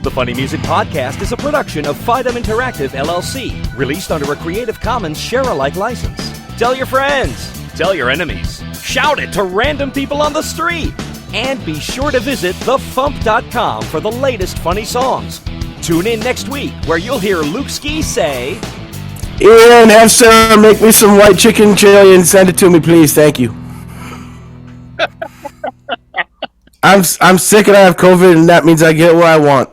The Funny Music Podcast is a production of Fidem Interactive, LLC, released under a Creative Commons share-alike license. Tell your friends. Tell your enemies. Shout it to random people on the street. And be sure to visit thefump.com for the latest funny songs. Tune in next week where you'll hear Luke Ski say, Ian, have Sarah make me some white chicken chili and send it to me, please. Thank you. I'm sick and I have COVID, and that means I get what I want.